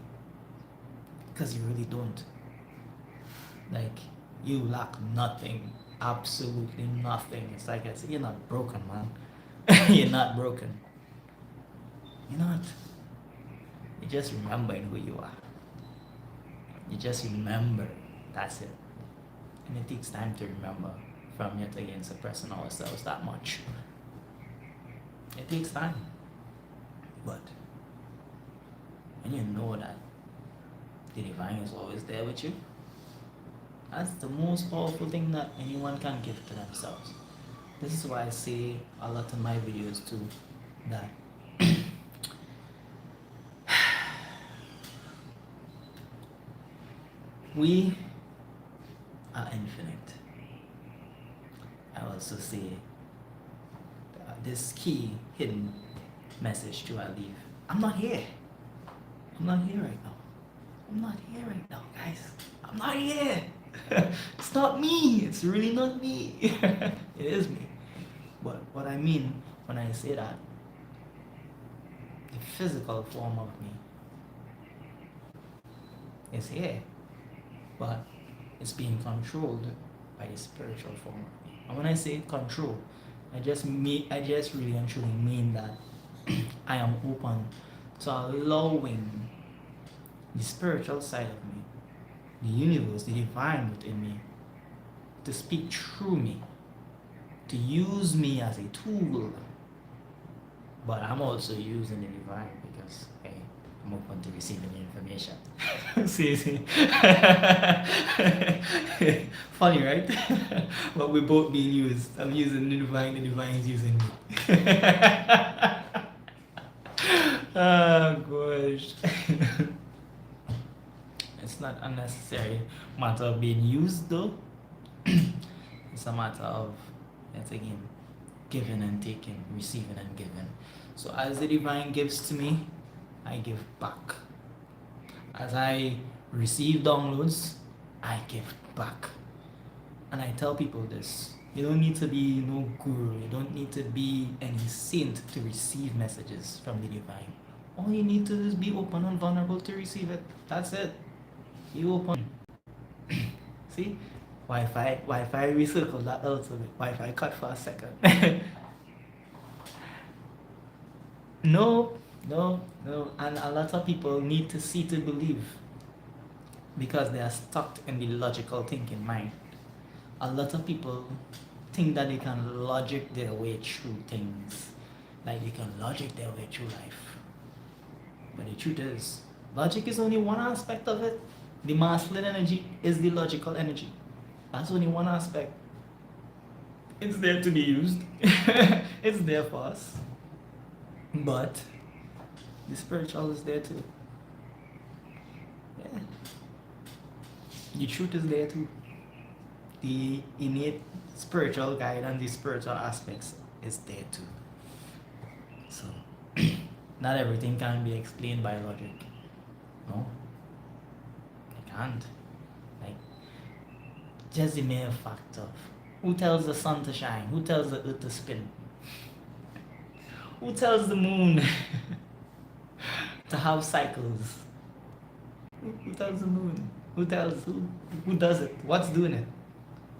Because you really don't. Like, you lack nothing. Absolutely nothing. It's like I said, you're not broken, man. You're not broken. You're not. You're just remembering who you are. You just remember. That's it. And it takes time to remember from yet again suppressing ourselves that much. It takes time. But when you know that the divine is always there with you, that's the most powerful thing that anyone can give to themselves. This is why I say a lot in my videos too, that we are infinite. I also say this key hidden message to I leave. I'm not here. I'm not here right now. I'm not here right now, guys. I'm not here. It's not me. It's really not me. It is me. But what I mean when I say that, the physical form of me is here, but it's being controlled by the spiritual form of me. And when I say control, I just really and truly mean that I am open to allowing the spiritual side of me, the universe, the divine within me, to speak through me, to use me as a tool. But I'm also using the divine because, hey, I'm open to receiving the information. See. Funny, right? But we're both being used. I'm using the divine is using me. Oh, gosh. It's not unnecessary matter of being used, though. It's a matter of, yet again, giving and taking, receiving and giving. So as the divine gives to me, I give back. As I receive downloads, I give back. And I tell people this. You don't need to be no guru. You don't need to be any saint to receive messages from the divine. All you need to do is be open and vulnerable to receive it. That's it. You open. See? Wi-Fi recircle that out of it. Wi-Fi cut for a second. No. And a lot of people need to see to believe because they are stuck in the logical thinking mind. A lot of people think that they can logic their way through things, like they can logic their way through life. But the truth is, logic is only one aspect of it. The masculine energy is the logical energy. That's only one aspect. It's there to be used. It's there for us. But the spiritual is there too. Yeah. The truth is there too. The innate spiritual guide and the spiritual aspects is there too. So not everything can be explained by logic. No. It can't. Like just the mere fact of who tells the sun to shine? Who tells the earth to spin? Who tells the moon to have cycles? Who tells the moon? Who does it? What's doing it?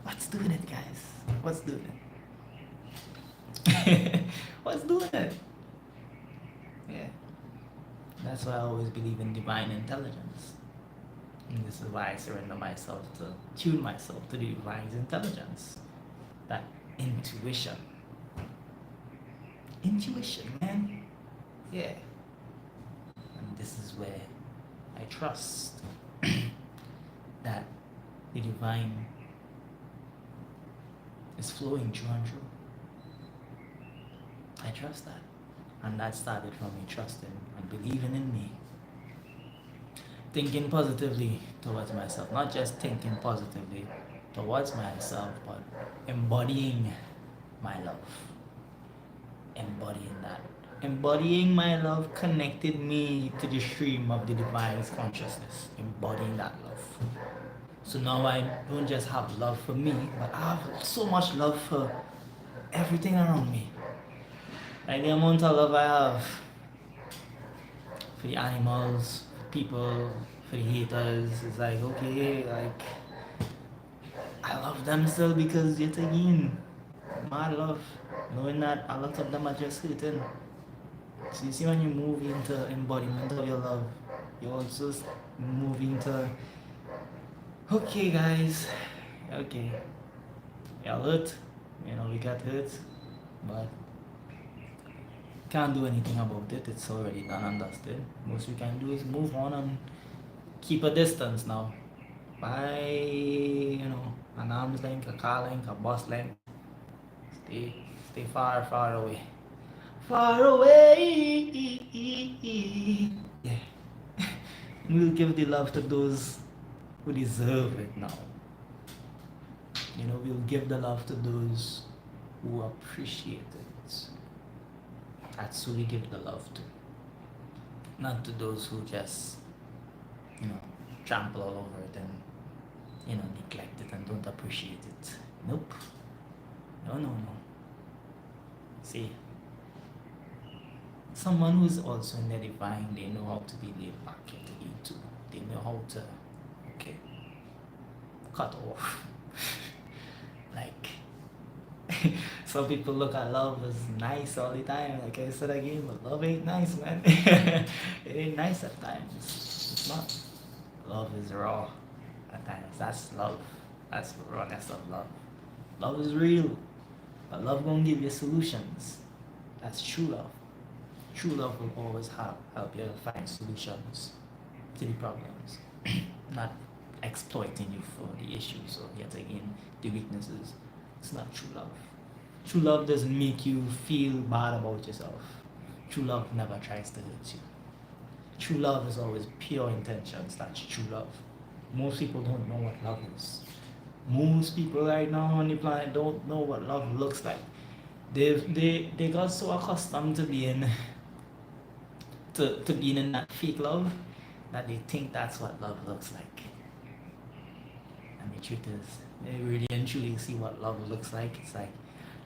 What's doing it, guys? What's doing it? What's doing it? Yeah. That's why I always believe in divine intelligence. And this is why I surrender myself to tune myself to the divine's intelligence. That intuition. Intuition, man. Yeah. And this is where I trust that the divine is flowing through and through. I trust that. And that started from me trusting and believing in me. Thinking positively towards myself. Not just thinking positively towards myself, but embodying my love. Embodying that. Embodying my love connected me to the stream of the divine's consciousness. Embodying that love. So now I don't just have love for me, but I have so much love for everything around me. Like the amount of love I have for the animals, for people, for the haters. It's like, okay, like I love them still because yet again, my love, knowing that a lot of them are just hurting. So you see when you move into embodiment of your love, you also move into, okay guys, okay, you're hurt, we got hurt, but can't do anything about it, it's already done and dusted. Most we can do is move on and keep a distance now. By, an arm's length, a car length, a bus length. Stay far, far away. Far away. Yeah. We'll give the love to those who deserve it now. We'll give the love to those who appreciate it. That's who we give the love to. Not to those who just, trample all over it and, neglect it and don't appreciate it. Nope. No. See, someone who's also in the divine, they know how to be laid back into you too. They know how to okay, cut off. Like, some people look at love as nice all the time. Like I said again, but love ain't nice, man. It ain't nice at times. It's not. Love is raw at times. That's love. That's the rawness of love. Love is real, but love gonna give you solutions. That's true love. True love will always help you find solutions to the problems, not exploiting you for the issues or yet again the weaknesses. It's not true love. True love doesn't make you feel bad about yourself. True love never tries to hurt you. True love is always pure intentions. That's true love. Most people don't know what love is. Most people right now on the planet don't know what love looks like. They got so accustomed to being in that fake love that they think that's what love looks like. And the truth is, they really and truly see what love looks like. It's like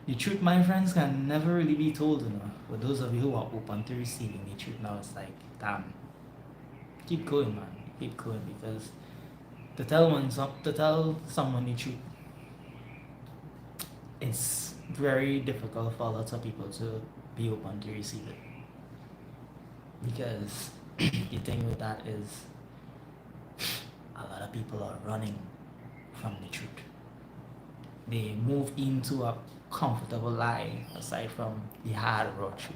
the truth, my friends, can never really be told, you know. For those of you who are open to receiving the truth now, it's like, damn, keep going, man. Keep going, because to tell someone the truth, it's very difficult for lots of people to be open to receive it. Because the thing with that is, a lot of people are running from the truth. They move into a comfortable lie aside from the hard raw truth.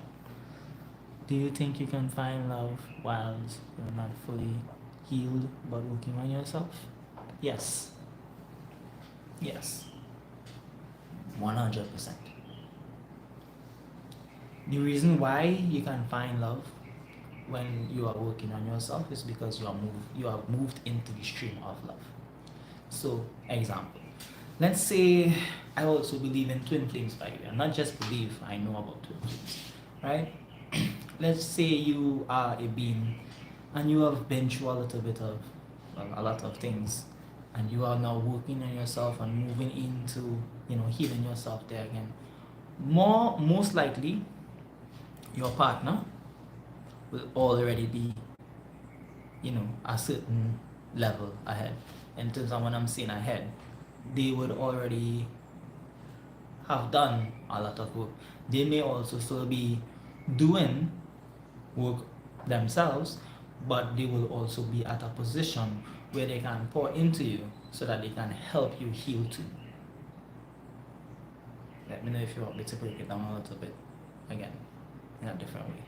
Do you think you can find love while you're not fully healed but working on yourself? Yes. Yes. 100%. The reason why you can find love when you are working on yourself is because you have moved into the stream of love. So, example. Let's say I also believe in twin flames, by the way. And not just believe, I know about twin flames. Right? Let's say you are a being and you have been through a little bit of a lot of things, and you are now working on yourself and moving into, healing yourself there again. Most likely your partner will already be, a certain level ahead. In terms of when I'm saying ahead, they would already have done a lot of work. They may also still be doing work themselves, but they will also be at a position where they can pour into you so that they can help you heal too. Let me know if you want me to break it down a little bit again in a different way.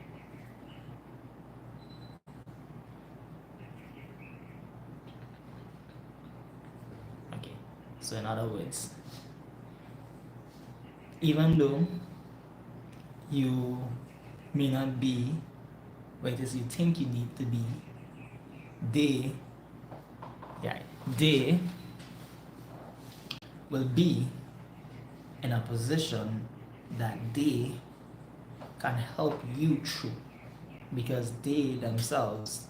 Okay, so in other words, even though you may not be where it is you think you need to be, they will be in a position that they can help you through, because they themselves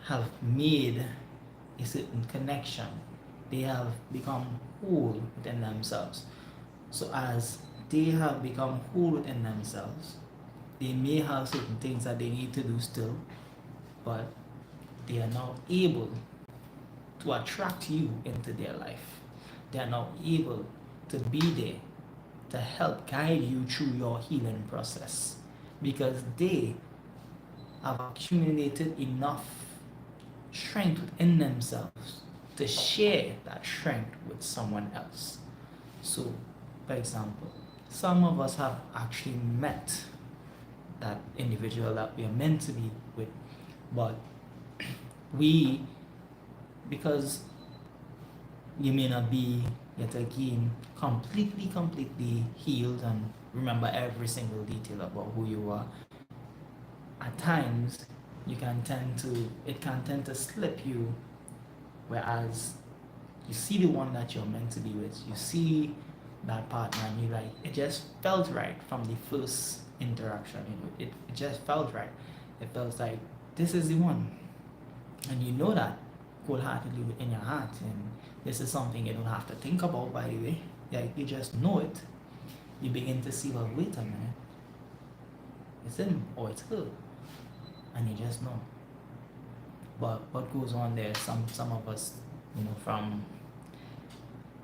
have made a certain connection. They have become whole within themselves. So as they have become whole within themselves, they may have certain things that they need to do still, but they are now able to attract you into their life. They are now able to be there to help guide you through your healing process, because they have accumulated enough strength within themselves to share that strength with someone else. So, for example, some of us have actually met that individual that we are meant to be with, but because you may not be yet again completely healed and remember every single detail about who you are, at times it can tend to slip you, whereas you see the one that you're meant to be with, you see that partner, and you like, it just felt right from the first interaction. It just felt right. It felt like this is the one, and you know that wholeheartedly within your heart, and this is something you don't have to think about, by the way. You just know it. You begin to see, well, wait a minute, it's him or it's her, and you just know. But what goes on there, some of us, from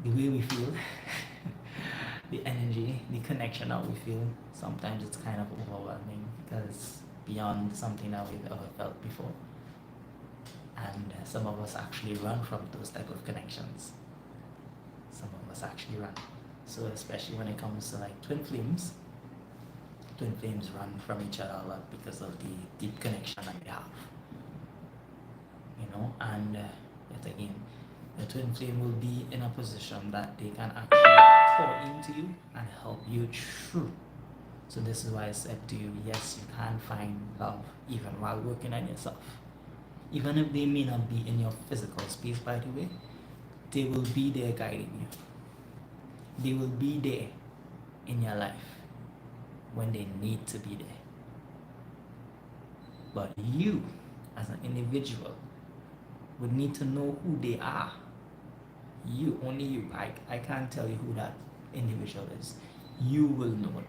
the way we feel, the energy, the connection that we feel, sometimes it's kind of overwhelming because it's beyond something that we've ever felt before. And some of us actually run from those type of connections. Some of us actually run. So especially when it comes to like twin flames run from each other a lot because of the deep connection that they have. And yet again, the twin flame will be in a position that they can actually pour into you and help you through. So this is why I said to you, yes, you can find love even while working on yourself. Even if they may not be in your physical space, by the way, they will be there guiding you. They will be there in your life when they need to be there. But you, as an individual, would need to know who they are. You, only you. I can't tell you who that individual is. You will know it.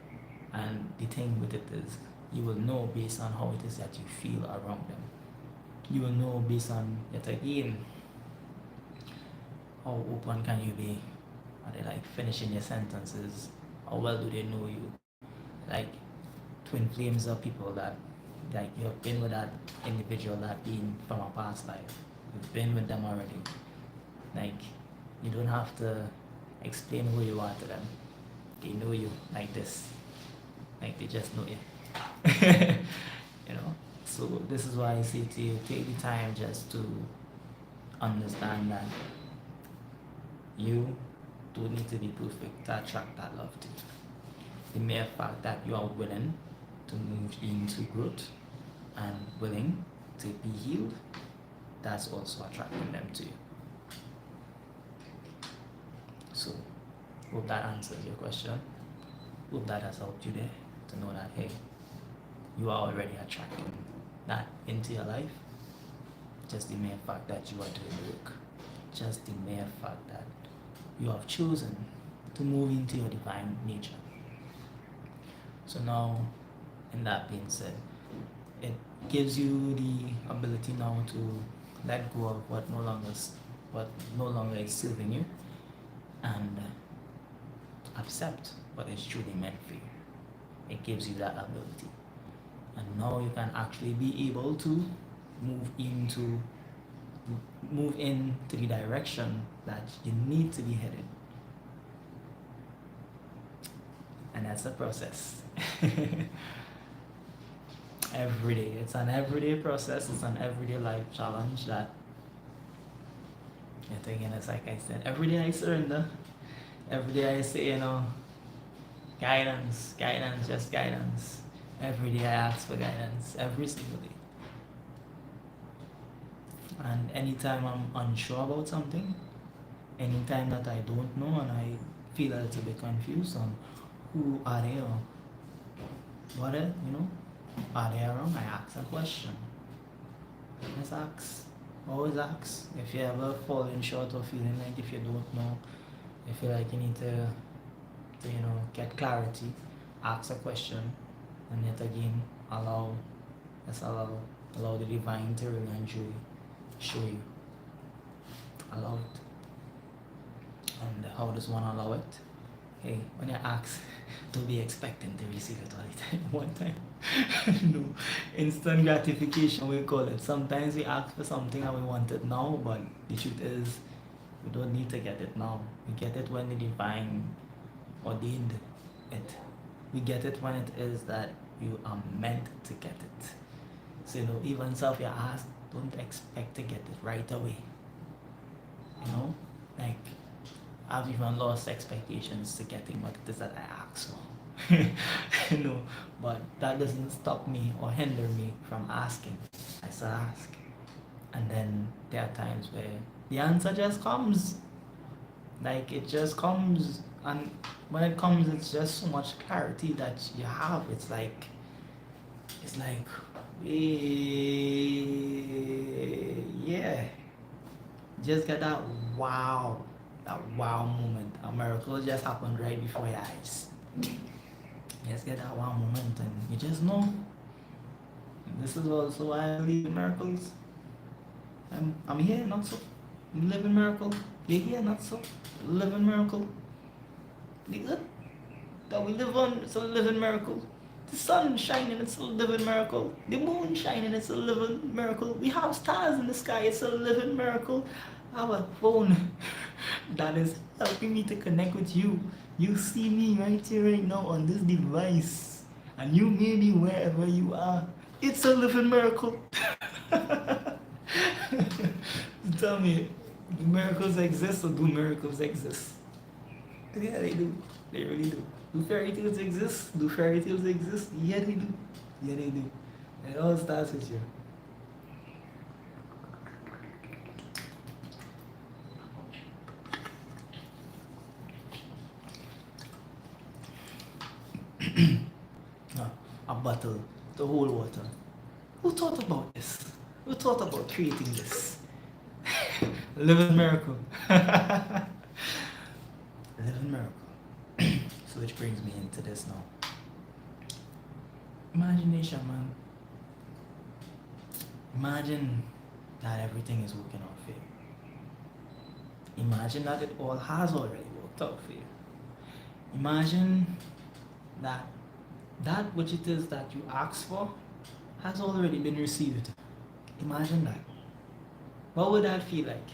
And the thing with it is, you will know based on how it is that you feel around them. You will know based on, yet again, how open can you be? Are they like finishing your sentences? How well do they know you? Like, twin flames are people that, like, you've been with that individual that been from a past life. You've been with them already. Like, you don't have to explain who you are to them. They know you like this. Like, they just know you. So this is why I say to you, take the time just to understand that you don't need to be perfect to attract that love to you. The mere fact that you are willing to move into growth and willing to be healed, that's also attracting them to you. So, hope that answers your question. Hope that has helped you there to know that, hey, you are already attracting that into your life. Just the mere fact that you are doing the work. Just the mere fact that you have chosen to move into your divine nature. So now, in that being said, it gives you the ability now to let go of what no longer is serving you, and accept what is truly meant for you. It gives you that ability, and now you can actually be able to move into the direction that you need to be headed. And that's the process. Every day. It's an everyday process. It's an everyday life challenge that, yet again, it's like I said, every day I surrender. Every day I say, guidance, just guidance. Every day I ask for guidance. Every single day. And anytime I'm unsure about something, anytime that I don't know and I feel a little bit confused on who are they or what are they around, I ask a question. Just ask. Always ask. If you ever falling short or feeling like if you don't know, you feel like you need to get clarity, ask a question, and yet again allow the divine to really and truly show you. Allow it. And how does one allow it? Hey, when you ask, don't be expecting to receive it all the time. One time. No. Instant gratification, we call it. Sometimes we ask for something and we want it now, but the truth is, we don't need to get it now. We get it when the divine ordained it. We get it when it is that you are meant to get it. So, even if you ask, don't expect to get it right away. Like, I've even lost expectations to getting what it is that I ask for. But that doesn't stop me or hinder me from asking. I still ask. And then there are times where the answer just comes. Like, it just comes. And when it comes, it's just so much clarity that you have. It's like, yeah. Just get that wow moment. A miracle just happened right before your eyes. Just get that wow moment and you just know. This is also why I believe in miracles. I'm here, not so. Living miracle. You're here, not so. Living miracle. The earth that we live on, it's a living miracle. The sun shining, it's a living miracle. The moon shining, it's a living miracle. We have stars in the sky, it's a living miracle. Our phone that is helping me to connect with you. You see me right here, right now on this device, and you may be wherever you are. It's a living miracle. Tell me, do miracles exist or do miracles exist? Yeah, they do. They really do. Do fairy tales exist? Do fairy tales exist? Yeah, they do. Yeah, they do. And it all starts with you. Ah, a bottle to hold water. Who thought about this? Who thought about creating this? Living miracle. Living miracle. So which brings me into this now. Imagination, man. Imagine that everything is working out for you. Imagine that it all has already worked out for you. Imagine that that which it is that you asked for has already been received. Imagine that. What would that feel like?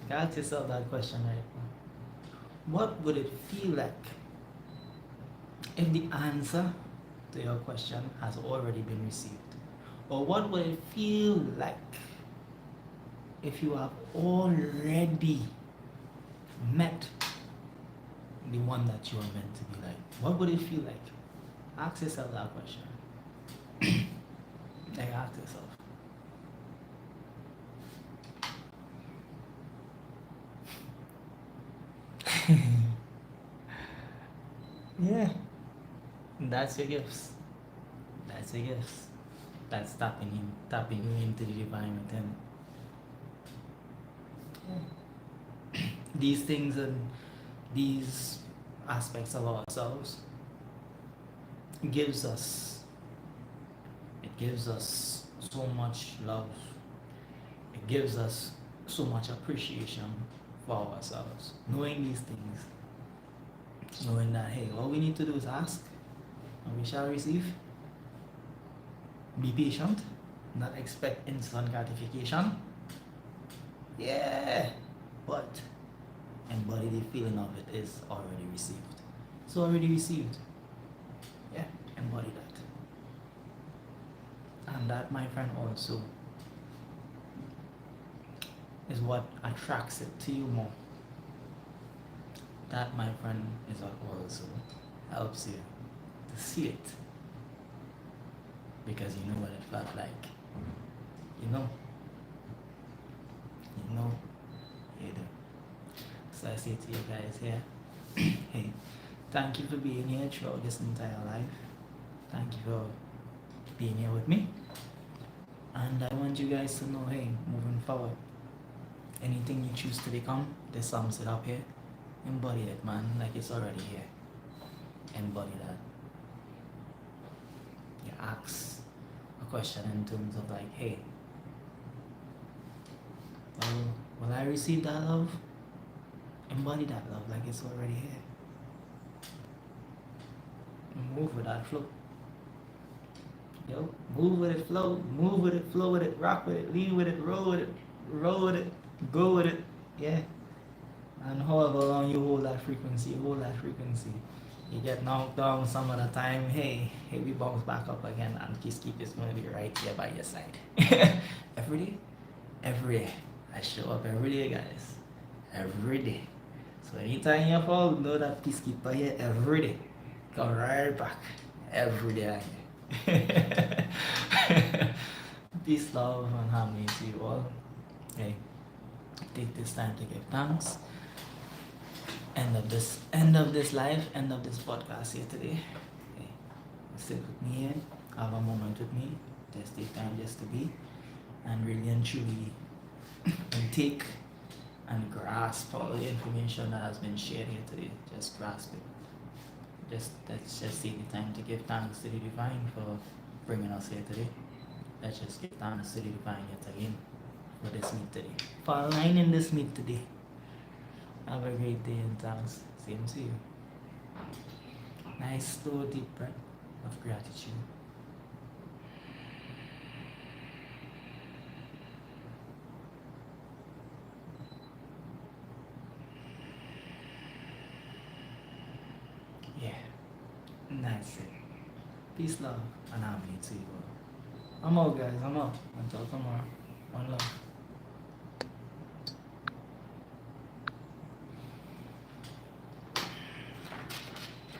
Ask yourself that question right now. What would it feel like if the answer to your question has already been received? Or what would it feel like if you have already met the one that you are meant to be like? What would it feel like? Ask yourself that question. Like, ask yourself. Yeah. That's your gifts. That's your gifts. That's tapping you into the divine within. Yeah. These things and these aspects of ourselves gives us so much love. It gives us so much appreciation for ourselves. Knowing these things, knowing that hey, all we need to do is ask and we shall receive. Be patient, not expect instant gratification. Yeah, but embody the feeling of it is already received. It's already received. Yeah, embody that. And that, my friend, also is what attracts it to you more. That, my friend, is what also helps you to see it. Because you know what it felt like. You know. You do. So I say to you guys here, hey, thank you for being here throughout this entire life. Thank you for being here with me. And I want you guys to know, hey, moving forward, anything you choose to become, this sums it up here. Embody it, man, like it's already here. Embody that. You ask a question in terms of like, hey, well, will I receive that love? Embody that love like it's already here. Move with that flow. Yo, move with it, flow, move with it, flow with it, rock with it, lean with it, roll with it, go with it. Yeah. And however long you hold that frequency, You get knocked down some of the time, hey, we bounce back up again, and Peacekeep is going to be right here by your side. Every day. I show up every day, guys. Every day. So anytime you fall, know that Peacekeeper here every day. Come right back. Every day I here. Peace, love, and harmony to you all. Hey, take this time to give thanks. End of this live, end of this podcast here today. Hey, sit with me here, have a moment with me, just take time just to be, and really and truly take and grasp all the information that has been shared here today. Just grasp it. Let's just take the time to give thanks to the divine for bringing us here today. Let's just give thanks to the divine yet again for this meet today. For aligning this meet today. Have a great day and thanks. Same to you. Nice slow deep breath of gratitude. Yeah, that's it. Peace, love, and harmony to you all. I'm out, guys. I'm out. Until tomorrow. One love.